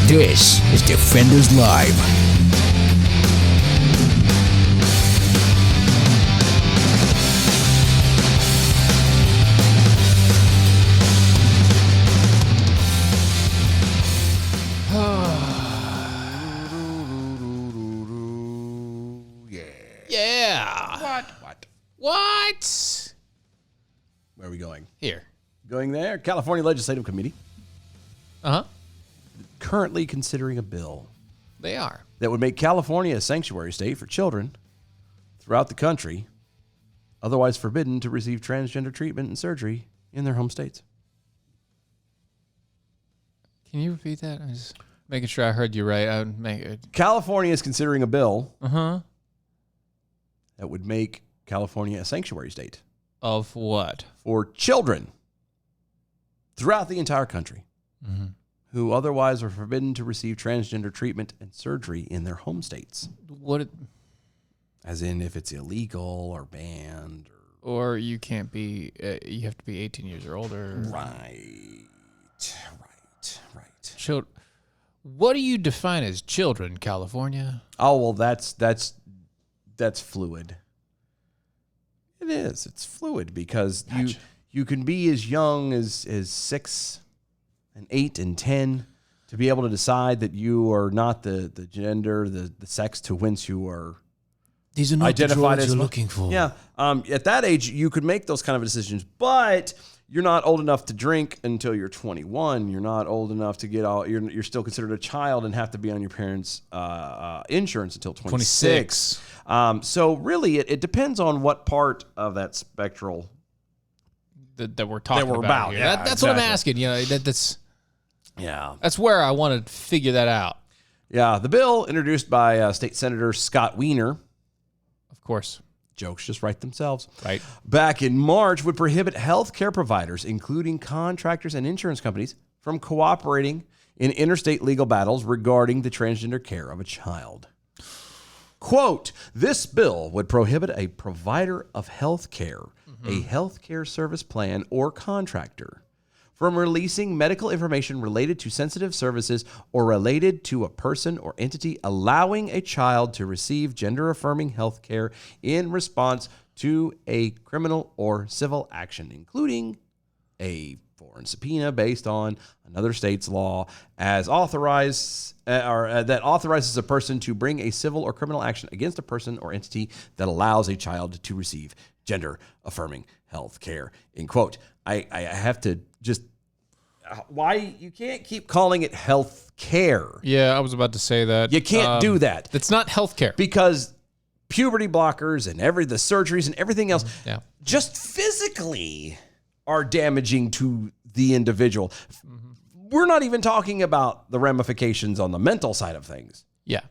This is Defenders Live. Yeah. What? Where are we going? Here. Going there. California Legislative Committee Uh-huh. currently considering a bill They are. that would make California a sanctuary state for children throughout the country, otherwise forbidden to receive transgender treatment and surgery in their home states. Can you repeat that? I'm just making sure I heard you right. I would make it. California is considering a bill Uh-huh. that would make California a sanctuary state Of what? for children throughout the entire country who otherwise are forbidden to receive transgender treatment and surgery in their home states. What? As in if it's illegal or banned. Or you can't be, you have to be 18 years or older. Right. What do you define as children, California? Oh, well, that's fluid. It is. It's fluid because you can be as young as 6 and 8 and 10 to be able to decide that you are not the gender, the sex to whence you are These are not identified the as you're looking for. Yeah. At that age, you could make those kind of decisions, but you're not old enough to drink until you're 21. You're not old enough to get all. You're still considered a child and have to be on your parents' insurance until 26. So really, it depends on what part of that spectral that we're talking that we're about. about. Here. Yeah, that's what I'm asking. You know, yeah. That's where I want to figure that out. Yeah, the bill introduced by State Senator Scott Wiener. Of course. Jokes just write themselves. Right. Back in March would prohibit healthcare providers, including contractors and insurance companies, from cooperating in interstate legal battles regarding the transgender care of a child. Quote, this bill would prohibit a provider of health care, a healthcare service plan, or contractor from releasing medical information related to sensitive services or related to a person or entity allowing a child to receive gender-affirming health care in response to a criminal or civil action, including a foreign subpoena based on another state's law that authorizes a person to bring a civil or criminal action against a person or entity that allows a child to receive gender-affirming health care. In quote, I have to just why you can't keep calling it health care. Yeah, I was about to say that. You can't do that. It's not health care. Because puberty blockers and the surgeries and everything else just physically are damaging to the individual. We're not even talking about the ramifications on the mental side of things. Yeah.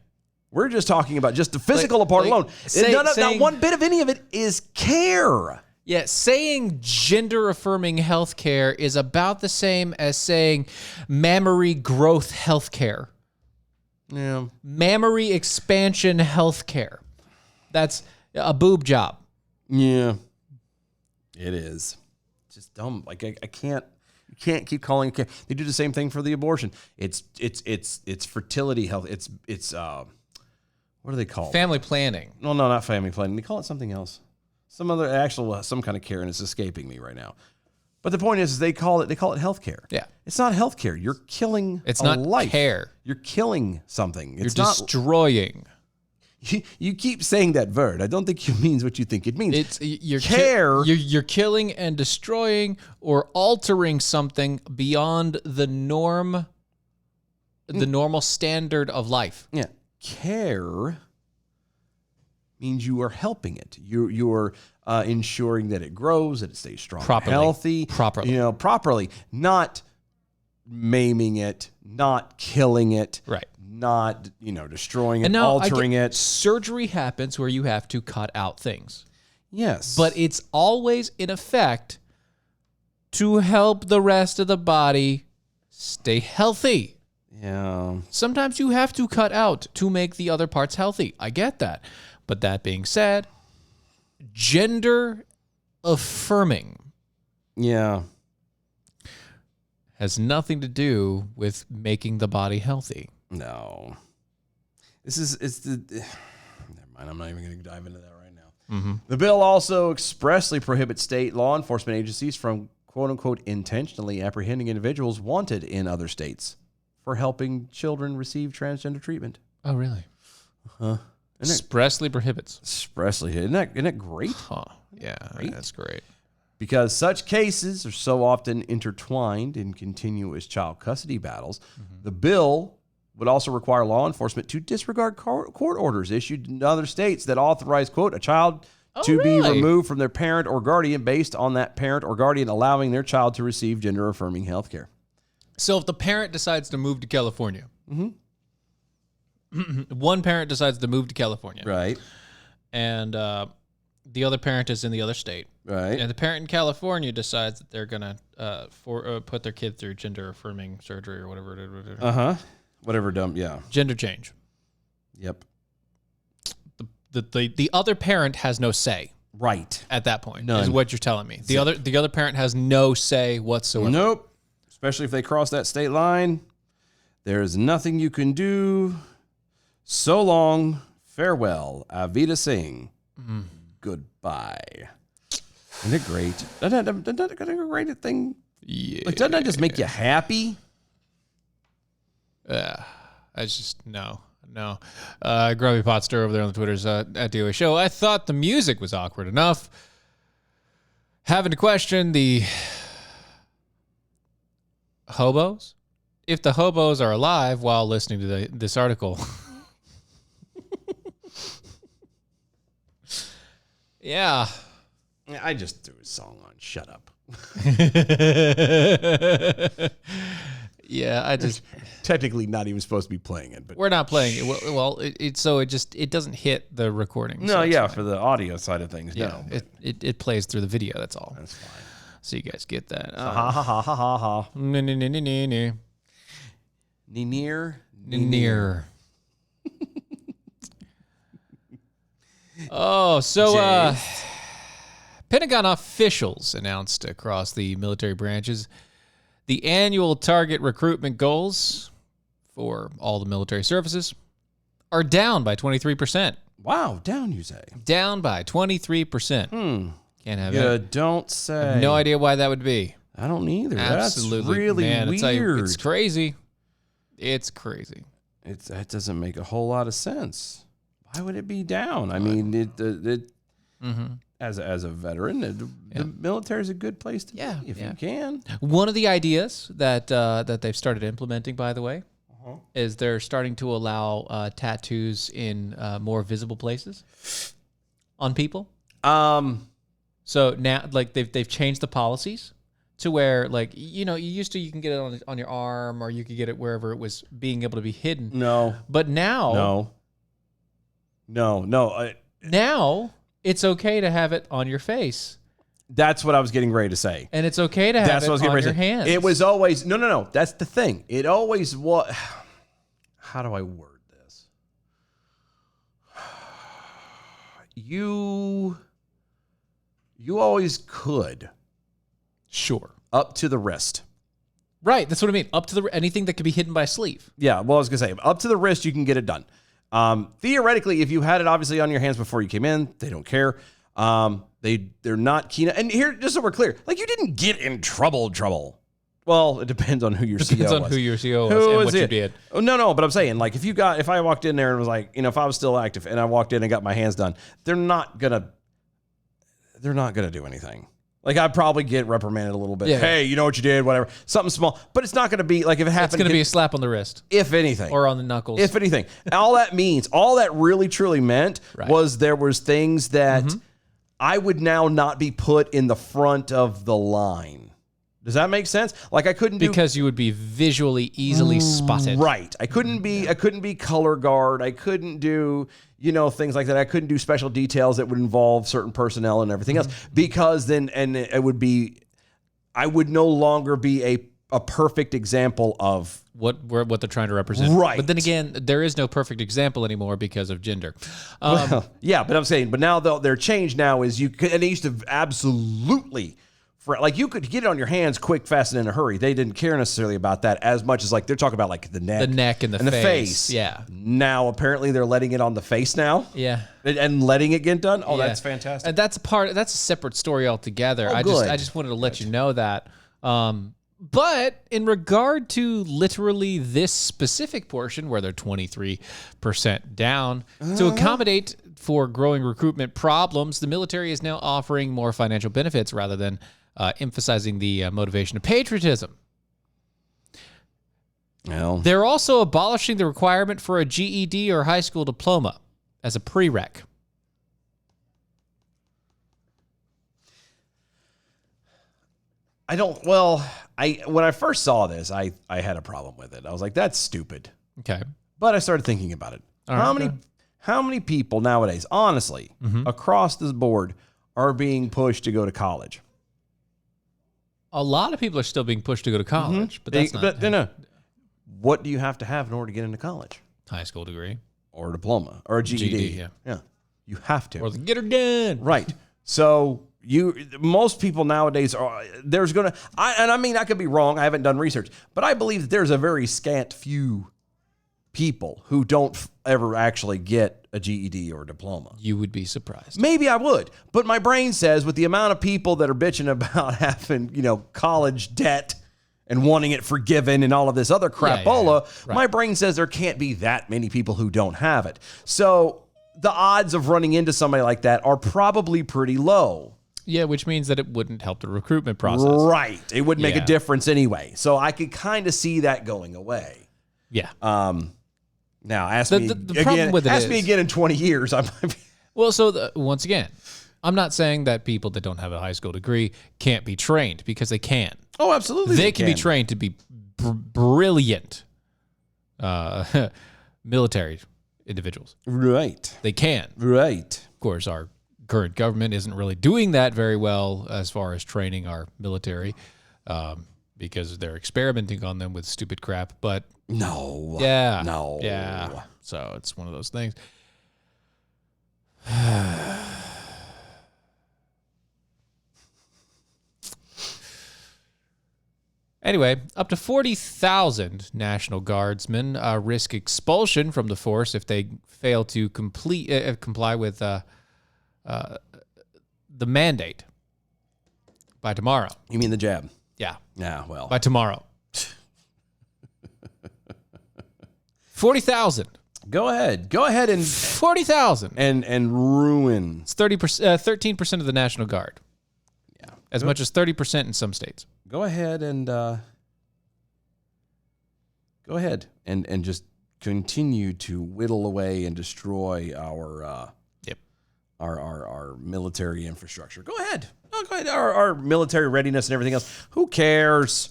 We're just talking about just the physical part alone. Not one bit of any of it is care. Yeah, saying gender-affirming healthcare is about the same as saying mammary growth healthcare. Yeah. Mammary expansion healthcare. That's a boob job. Yeah. It is. It's just dumb. Like I can't. You can't keep calling it care. They do the same thing for the abortion. It's fertility health. It's what do they call it? Family planning. No, not family planning. They call it something else. Some kind of care, and it's escaping me right now. But the point is they call it health care. Yeah. It's not health care. You're killing It's a not life. care. You're killing something. You're It's not destroying. You keep saying that word. I don't think it means what you think it means. It's you're care. You're killing and destroying or altering something beyond the norm, the normal standard of life. Yeah. Care means you are helping it. You're ensuring that it grows, that it stays strong, Properly. healthy, properly, not maiming it, not killing it, Right. not destroying it, And now altering it. Surgery happens where you have to cut out things. Yes, But it's always in effect to help the rest of the body stay healthy. yeah, Sometimes you have to cut out to make the other parts healthy. I get that. But that being said, gender affirming yeah. has nothing to do with making the body healthy. No. It's the... Never mind, I'm not even going to dive into that right now. Mm-hmm. The bill also expressly prohibits state law enforcement agencies from, quote-unquote, intentionally apprehending individuals wanted in other states for helping children receive transgender treatment. Oh, really? Huh? Expressly prohibits. Expressly. Isn't that great? Huh. Yeah, that's great. Because such cases are so often intertwined in continuous child custody battles, the bill would also require law enforcement to disregard court orders issued in other states that authorize, quote, a child to be removed from their parent or guardian based on that parent or guardian allowing their child to receive gender-affirming health care. So if the parent decides to move to California, one parent decides to move to California, right, and the other parent is in the other state, right, and the parent in California decides that they're gonna put their kid through gender-affirming surgery or whatever. Whatever dumb, yeah. Gender change. Yep. The other parent has no say. Right. At that point. None. Is what you're telling me. The other parent has no say whatsoever. Nope. Especially if they cross that state line. There's nothing you can do. So long. Farewell. Avita Singh. Goodbye. Isn't it great? Doesn't that a great thing? Yeah. Like, doesn't that just make you happy? I just, no. Grubby Potster over there on the Twitters at DOA Show. I thought the music was awkward enough. Having to question the hobos? If the hobos are alive while listening to this article. Yeah. I just threw a song on. Shut up. Yeah, I just technically not even supposed to be playing it, but we're not playing it. Well, it doesn't hit the recording. No, so for the audio side of things, yeah, no. It plays through the video. That's all. That's fine. So you guys get that. Ha ha ha ha ha ha. Near. Oh, so Pentagon officials announced across the military branches the annual target recruitment goals for all the military services are down by 23%. Wow, down, you say? Down by 23%. Can't have it. You don't say. I have no idea why that would be. I don't either. Absolutely. That's really weird. It's crazy. It's crazy. That doesn't make a whole lot of sense. Why would it be down? I mean, as a veteran, the military is a good place to be if you can. One of the ideas that they've started implementing, by the way, is they're starting to allow tattoos in more visible places on people. So now, like they've changed the policies to where, like, you can get it on your arm, or you could get it wherever it was being able to be hidden. No, but now, now it's okay to have it on your face. That's what I was getting ready to say. And it's okay to have it on your hands. It was always no. That's the thing. It always was. How do I word this? You always could. Sure. Up to the wrist. Right. That's what I mean. Up to anything that could be hidden by a sleeve. Yeah. Well, I was going to say, up to the wrist, you can get it done. Theoretically, if you had it obviously on your hands before you came in, they don't care. They're not keen. And here, just so we're clear, like, you didn't get in trouble. Well, it depends on who your CO was. Depends on who your CO was and what you did. Oh, no, but I'm saying, like, if I walked in there and was like, if I was still active and I walked in and got my hands done, they're not gonna do anything. Like, I'd probably get reprimanded a little bit. Yeah. Hey, you know what you did, whatever. Something small. But it's not going to be, like, if it happens. It's going to be a slap on the wrist. If anything. Or on the knuckles. If anything. All that really, truly meant was there was things that I would now not be put in the front of the line. Does that make sense? Like, I couldn't do... Because you would be visually easily spotted. Right. I couldn't be color guard. I couldn't do... things like that. I couldn't do special details that would involve certain personnel and everything else, because then, I would no longer be a perfect example of what they're trying to represent. Right. But then again, there is no perfect example anymore because of gender. But I'm saying, but now their change now is and they used to absolutely like you could get it on your hands quick, fast, and in a hurry. They didn't care necessarily about that as much as like they're talking about like the neck and the face. Yeah. Now apparently they're letting it on the face now. Yeah. And letting it get done. Oh, Yeah. that's fantastic. And that's a separate story altogether. Oh, I good. just wanted to let you know that. But in regard to literally this specific portion where they're 23% down, to accommodate for growing recruitment problems, the military is now offering more financial benefits rather than emphasizing the motivation of patriotism. Well, They're also abolishing the requirement for a GED or high school diploma as a prereq. When I first saw this, I had a problem with it. I was like, that's stupid. Okay. But I started thinking about it. All right, How many people nowadays, honestly, across this board, are being pushed to go to college? A lot of people are still being pushed to go to college, but that's not no. What do you have to have in order to get into college? high school degree. Or a diploma or a GED. GED, yeah. You have to. Or the get her done. Right. So most people nowadays are, I could be wrong. I haven't done research, but I believe that there's a very scant few people who don't ever actually get a GED or a diploma. You would be surprised. Maybe I would, but my brain says with the amount of people that are bitching about having, college debt and wanting it forgiven and all of this other crapola, Right. my brain says there can't be that many people who don't have it. So the odds of running into somebody like that are probably pretty low. Yeah, which means that it wouldn't help the recruitment process. Right. It wouldn't make Yeah. a difference anyway. So I could kind of see that going away. Yeah. Now, ask The me problem again. with it Ask me is- again in 20 years. I might be. Well, so once again, I'm not saying that people that don't have a high school degree can't be trained, because they can. Oh, absolutely. They can be trained to be brilliant military individuals. Right. They can. Right. Of course, our current government isn't really doing that very well as far as training our military, because they're experimenting on them with stupid crap. But no. Yeah. No. Yeah. So it's one of those things. Anyway, up to 40,000 National Guardsmen risk expulsion from the force if they fail to comply with the mandate by tomorrow. You mean the jab? Yeah. Yeah, well. By tomorrow. 40,000. Go ahead and 40,000. And ruin. It's 13% of the National Guard. Yeah. As much as 30% in some states. Go ahead and just continue to whittle away and destroy our our military infrastructure. Go ahead. Oh, go ahead. Our military readiness and everything else. Who cares?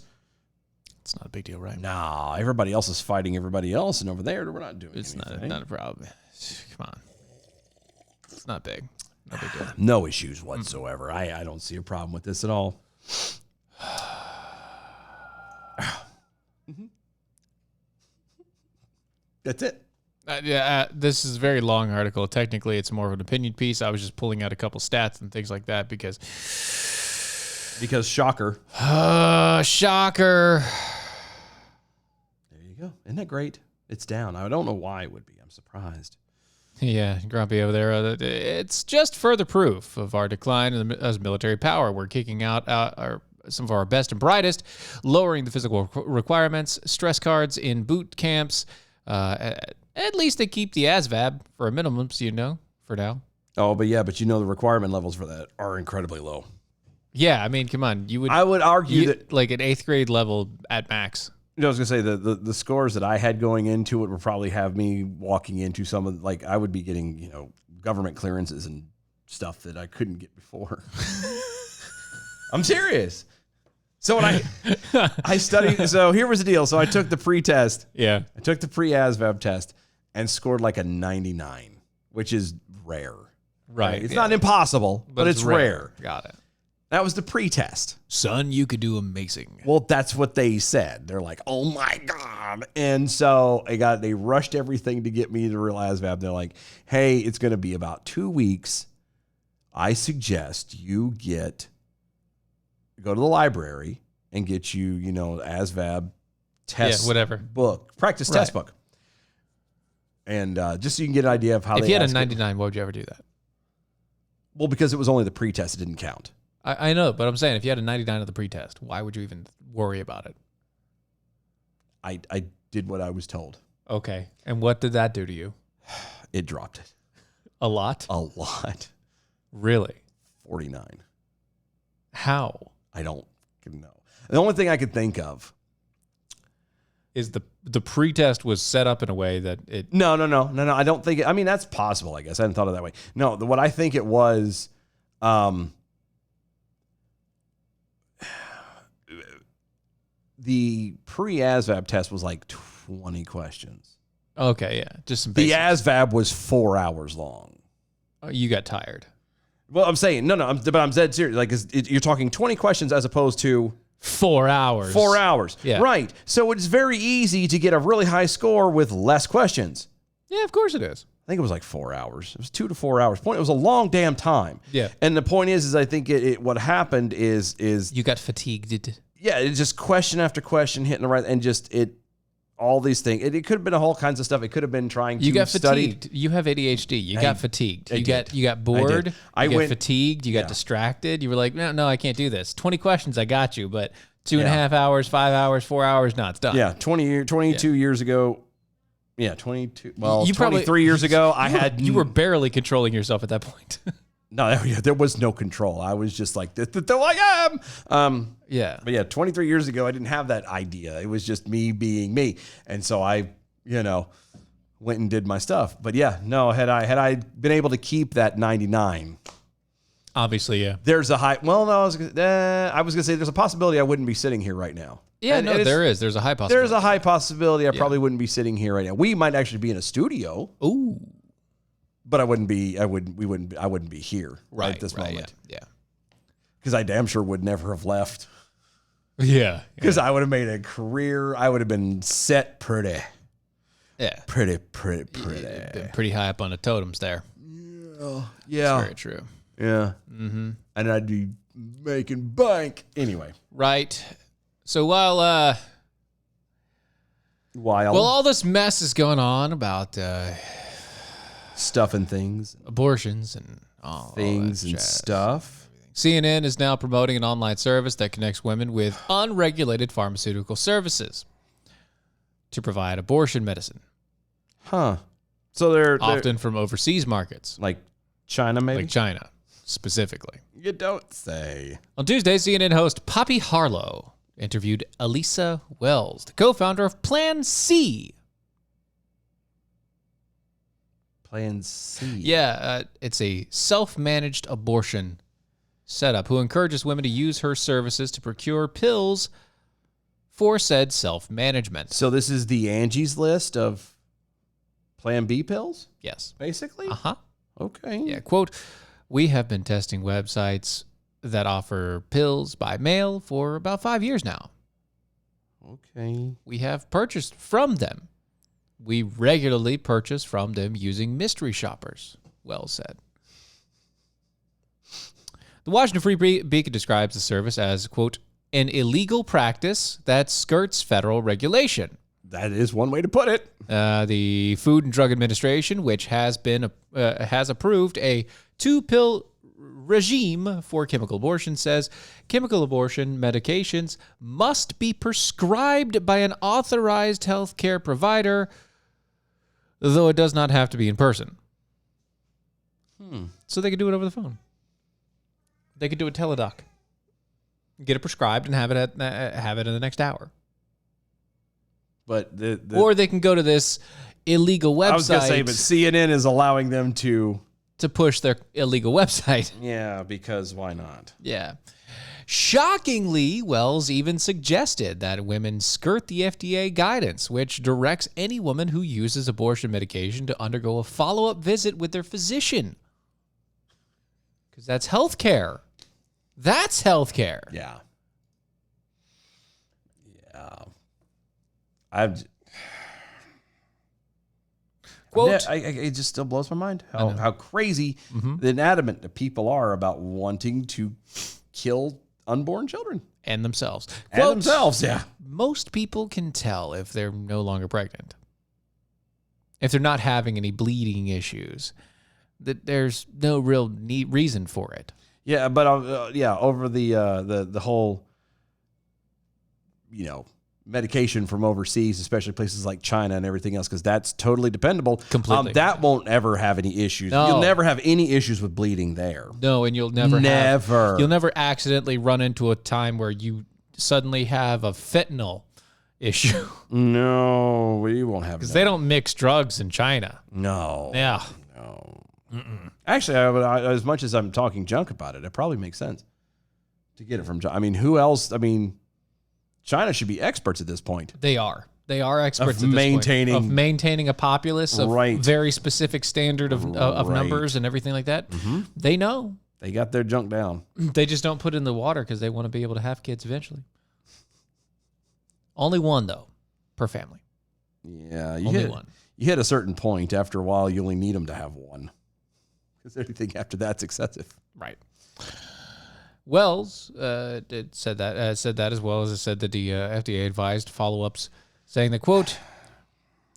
It's not a big deal, right? No, everybody else is fighting everybody else, and over there we're not doing It's anything. not a problem. Come on. It's not big. No big deal. No issues whatsoever. I don't see a problem with this at all. That's it. This is a very long article. Technically, it's more of an opinion piece. I was just pulling out a couple stats and things like that because shocker. Shocker. There you go. Isn't that great? It's down. I don't know why it would be. I'm surprised. Yeah, Grumpy over there. It's just further proof of our decline as military power. We're kicking out some of our best and brightest, lowering the physical requirements, stress cards in boot camps. At least they keep the ASVAB for a minimum, so for now. Oh, but the requirement levels for that are incredibly low. Yeah, I mean, come on. I would argue that like an 8th grade level at max. I was gonna say the scores that I had going into it would probably have me walking into some of I would be getting government clearances and stuff that I couldn't get before. I'm serious. So when I studied, so here was the deal. So I took the pre-test. Yeah. I took the pre-ASVAB test and scored like a 99, which is rare. Right. It's not impossible, but it's rare. Got it. That was the pre-test. Son, you could do amazing. Well, that's what they said. They're like, oh my God. And so they rushed everything to get me to real ASVAB. They're like, hey, it's going to be about 2 weeks. I suggest you get go to the library and get you, ASVAB test whatever. book, practice test book. And just so you can get an idea of how If they you had a ask it. 99, why would you ever do that? Well, because it was only the pretest, it didn't count. I know, but I'm saying if you had a 99 of the pretest, why would you even worry about it? I did what I was told. Okay. And what did that do to you? It dropped it. A lot? A lot. Really? 49. How? I don't know. The only thing I could think of Is the pretest was set up in a way that it... No. I don't think I mean, that's possible, I guess. I hadn't thought of it that way. No, what I think it was, the pre-ASVAB test was like 20 questions. Okay, yeah. Just some The basics. ASVAB was 4 hours long. Oh, you got tired. Well, I'm saying, but I'm dead serious. Like, you're talking 20 questions as opposed to 4 hours. 4 hours. Yeah. Right. So it's very easy to get a really high score with less questions. Yeah, of course it is. I think it was like 4 hours. It was 2 to 4 hours. Point. It was a long damn time. Yeah. And the point is I think what happened is You got fatigued. yeah, it's just question after question hitting the right, and just all these things. It could have been all kinds of stuff. It could have been trying You to got study. fatigued. You have ADHD. You got fatigued. I You did. got bored. I You got went- fatigued. You got Yeah. distracted. You were like, no, I can't do this. 20 questions, I got you, but 2.5 Yeah. hours, 5 hours, 4 hours, no, it's done. Yeah, 22 years ago. Yeah, 22. Well, You probably- 23 years ago, I had You were barely controlling yourself at that point. no. There was no control. I was just like this. I am. Yeah. But yeah, 23 years ago, I didn't have that idea. It was just me being me, and so I, went and did my stuff. But yeah, no. Had I been able to keep that 99. Obviously, yeah. There's a high. Well, no, I was gonna say there's a possibility I wouldn't be sitting here right now. Yeah, And no, it's- there is. There's a high possibility. There's a high possibility I probably wouldn't be sitting here right now. We might actually be in a studio. Ooh. But I wouldn't be. I wouldn't be here right at this moment. Yeah. Because I damn sure would never have left. Yeah. Because I would have made a career. I would have been set pretty. Yeah. Pretty. Been pretty high up on the totems there. Yeah. That's very true. Yeah. Mm-hmm. And I'd be making bank anyway. Right. So while all this mess is going on about stuff and things, abortions and all things that and jazz. stuff. CNN is now promoting an online service that connects women with unregulated pharmaceutical services to provide abortion medicine. Huh. So they're Often from overseas markets. like China, maybe? Like China, specifically. You don't say. On Tuesday, CNN host Poppy Harlow interviewed Elisa Wells, the co-founder of Plan C. Plan C. Yeah, it's a self-managed abortion setup who encourages women to use her services to procure pills for said self-management. So this is the Angie's List of Plan B pills, Yes. basically? Uh-huh. Okay. Yeah, quote, we have been testing websites that offer pills by mail for about 5 years now. Okay. We have purchased from them. We regularly purchase from them using mystery shoppers, Wells said. The Washington Free Beacon describes the service as, quote, an illegal practice that skirts federal regulation. That is one way to put it. The Food and Drug Administration, which has approved a 2-pill regime for chemical abortion, says chemical abortion medications must be prescribed by an authorized healthcare provider, though it does not have to be in person. So they could do it over the phone. They could do a teledoc, get it prescribed, and have it in the next hour. But Or they can go to this illegal website. I was going to say, but CNN is allowing them to push their illegal website. Yeah, because why not? Yeah. Shockingly, Wells even suggested that women skirt the FDA guidance, which directs any woman who uses abortion medication to undergo a follow-up visit with their physician. Because that's healthcare. That's healthcare. Yeah. Yeah. Quote, it just still blows my mind how crazy the adamant the people are about wanting to kill unborn children. And themselves. And Quote, themselves, yeah. Most people can tell if they're no longer pregnant. If they're not having any bleeding issues, that there's no real reason for it. Yeah, but over the whole, medication from overseas, especially places like China and everything else, because that's totally dependable. Completely. That won't ever have any issues. No. You'll never have any issues with bleeding there. No, and you'll never accidentally run into a time where you suddenly have a fentanyl issue. No, we won't have Because that. they don't mix drugs in China. No. Yeah. No. Actually, as much as I'm talking junk about it, it probably makes sense to get it from China. I mean, who else? I mean, China should be experts at this point. They are. They are experts Of at this maintaining- point. Of maintaining a populace of Right. very specific standard of Right. numbers and everything like that. They know. They got their junk down. They just don't put it in the water because they want to be able to have kids eventually. Only one, though, per family. Yeah, Only one. You hit a certain point. After a while, you only need them to have one. Because anything after that's excessive. Right. Wells said that as well as it said that the FDA advised follow-ups, saying that, quote,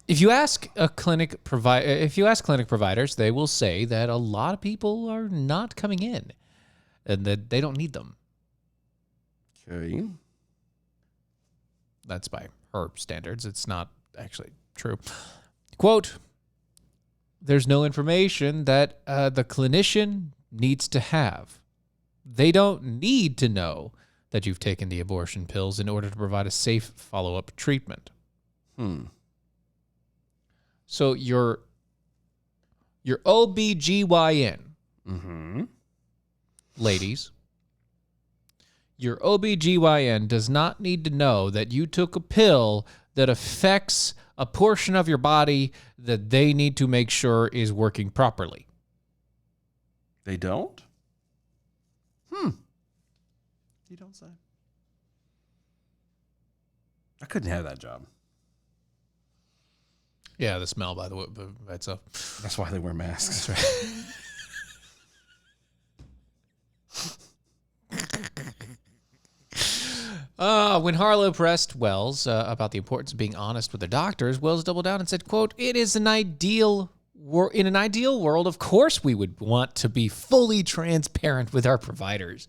if you ask clinic providers, they will say that a lot of people are not coming in and that they don't need them. Okay. That's by her standards. It's not actually true. Quote, there's no information that the clinician needs to have. They don't need to know that you've taken the abortion pills in order to provide a safe follow-up treatment. So your OBGYN, ladies, your OBGYN does not need to know that you took a pill that affects a portion of your body that they need to make sure is working properly. They don't? You don't say. I couldn't have that job. Yeah, the smell, by the way, by itself. That's why they wear masks. That's right. When Harlow pressed Wells about the importance of being honest with their doctors, Wells doubled down and said, quote, in an ideal world, of course we would want to be fully transparent with our providers.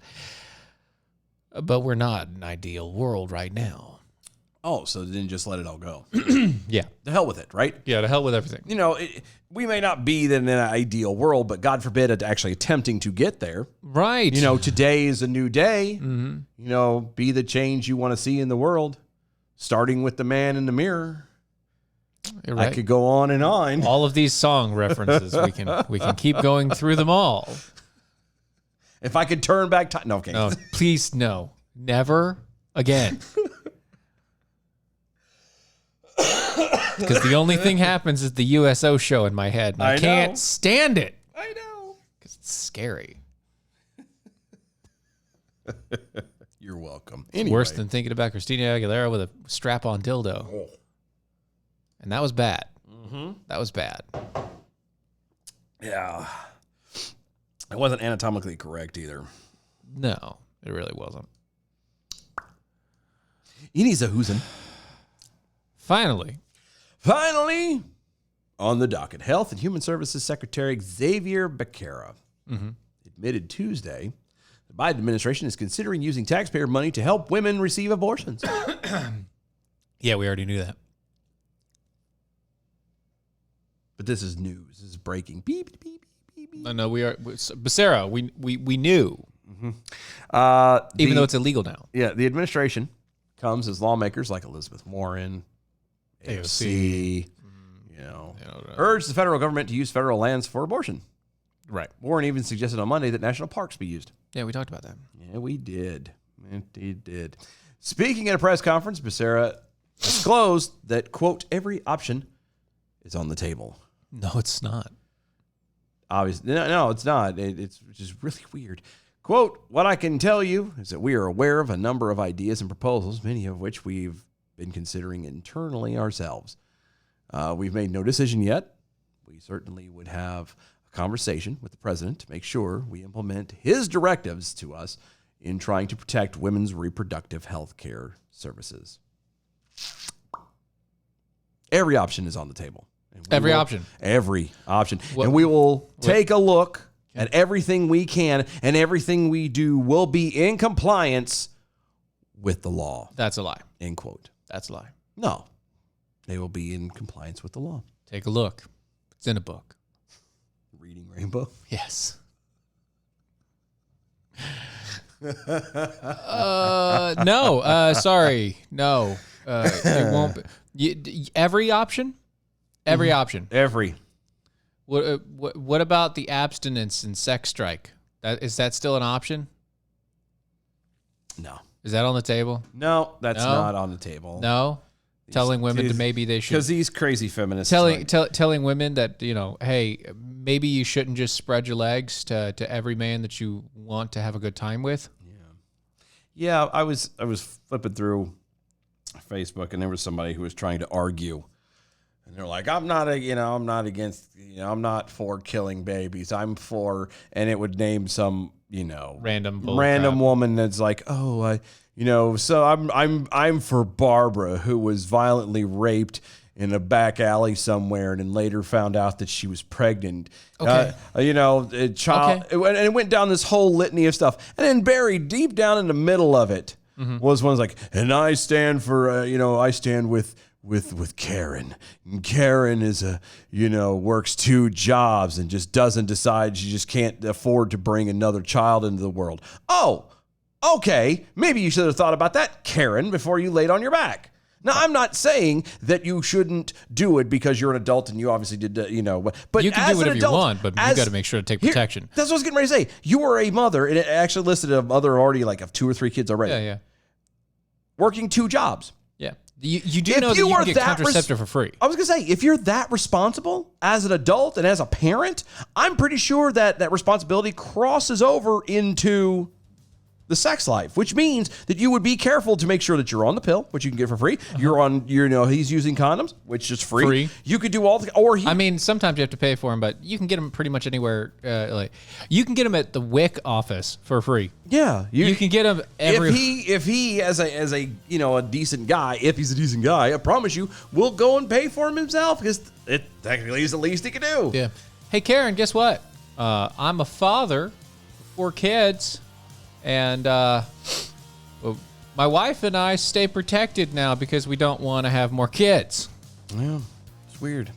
But we're not in an ideal world right now. Oh, so then just let it all go. Yeah. The hell with it, right? Yeah, to hell with everything. We may not be in an ideal world, but God forbid actually attempting to get there. Right. Today is a new day. Be the change you want to see in the world, starting with the man in the mirror. You're right. I could go on and on. All of these song references, we can keep going through them all. If I could turn back time. No, okay. No, please, no. Never again. Because the only thing happens is the USO show in my head. And I can't stand it. I know. Because it's scary. You're welcome. It's worse than thinking about Christina Aguilera with a strap-on dildo. Oh. And that was bad. That was bad. Yeah. It wasn't anatomically correct either. No, it really wasn't. He's a hoosin'. Finally, on the docket, Health and Human Services Secretary Xavier Becerra admitted Tuesday the Biden administration is considering using taxpayer money to help women receive abortions. Yeah, we already knew that. But this is news. This is breaking. Beep, beep, beep, beep, beep. No, we are. Becerra, we knew. Even though it's illegal now. Yeah, the administration comes as lawmakers like Elizabeth Warren, AOC, urged the federal government to use federal lands for abortion. Right. Warren even suggested on Monday that national parks be used. Yeah, we talked about that. Yeah, we did. Indeed did. Speaking at a press conference, Becerra disclosed that, quote, every option is on the table. No, it's not. Obviously, no, it's not. It's just really weird. Quote, what I can tell you is that we are aware of a number of ideas and proposals, many of which we've been considering internally ourselves. We've made no decision yet. We certainly would have a conversation with the president to make sure we implement his directives to us in trying to protect women's reproductive health care services. Every option is on the table. Every option. And we will take a look at everything we can, and everything we do will be in compliance with the law. That's a lie. End quote. That's a lie. No. They will be in compliance with the law. Take a look. It's in a book. Reading Rainbow? Yes. Sorry. No. It won't be. Every option? Every option. Every. What about the abstinence and sex strike? Is that still an option? No. Is that on the table? No, that's not on the table. No? Telling women to maybe they should. Because these crazy feminists. Telling women that, hey, maybe you shouldn't just spread your legs to every man that you want to have a good time with. Yeah, I was flipping through Facebook, and there was somebody who was trying to argue. And they're like, I'm not against, I'm not for killing babies. I'm for, and it would name some, random woman that's like, so I'm for Barbara, who was violently raped in a back alley somewhere, and then later found out that she was pregnant. Okay. A child, and it went down this whole litany of stuff, and then buried deep down in the middle of it was one like, and I stand for, I stand with Karen. And Karen is works 2 jobs and just doesn't decide she just can't afford to bring another child into the world. Oh, okay. Maybe you should have thought about that, Karen, before you laid on your back. Now, I'm not saying that you shouldn't do it because you're an adult and you obviously did, but you can do whatever you want, but you got to make sure to take protection. That's what I was getting ready to say. You are a mother, and it actually listed a mother already of 2 or 3 kids already. Yeah. Working 2 jobs. Yeah. You do know that you can get contraceptive for free. I was going to say, if you're that responsible as an adult and as a parent, I'm pretty sure that responsibility crosses over into the sex life, which means that you would be careful to make sure that you're on the pill, which you can get for free. You're on, he's using condoms, which is free. You could do all the, sometimes you have to pay for them, but you can get them pretty much anywhere. You can get them at the WIC office for free. Yeah. You can get them if he as a a decent guy, if he's a decent guy, I promise you, will go and pay for him himself, because it technically is the least he can do. Yeah. Hey, Karen, guess what? I'm a father of 4 kids. And my wife and I stay protected now because we don't want to have more kids. Yeah, it's weird.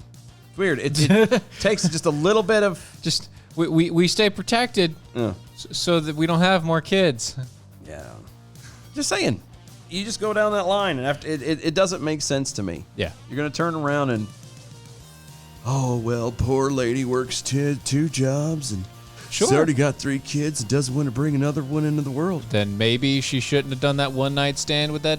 It's weird. It takes just a little bit of we stay protected so that we don't have more kids. Yeah, just saying. You just go down that line, and after it doesn't make sense to me. Yeah, you're gonna turn around and poor lady works 2 jobs and. Sure. She's already got 3 kids and doesn't want to bring another one into the world. Then maybe she shouldn't have done that one night stand with that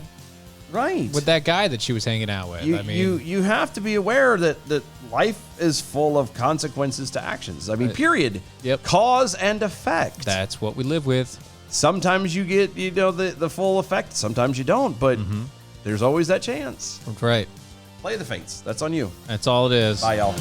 guy that she was hanging out with. You have to be aware that life is full of consequences to actions. Period. Yep. Cause and effect. That's what we live with. Sometimes you get the full effect. Sometimes you don't. But there's always that chance. That's right. Play the fates. That's on you. That's all it is. Bye, y'all.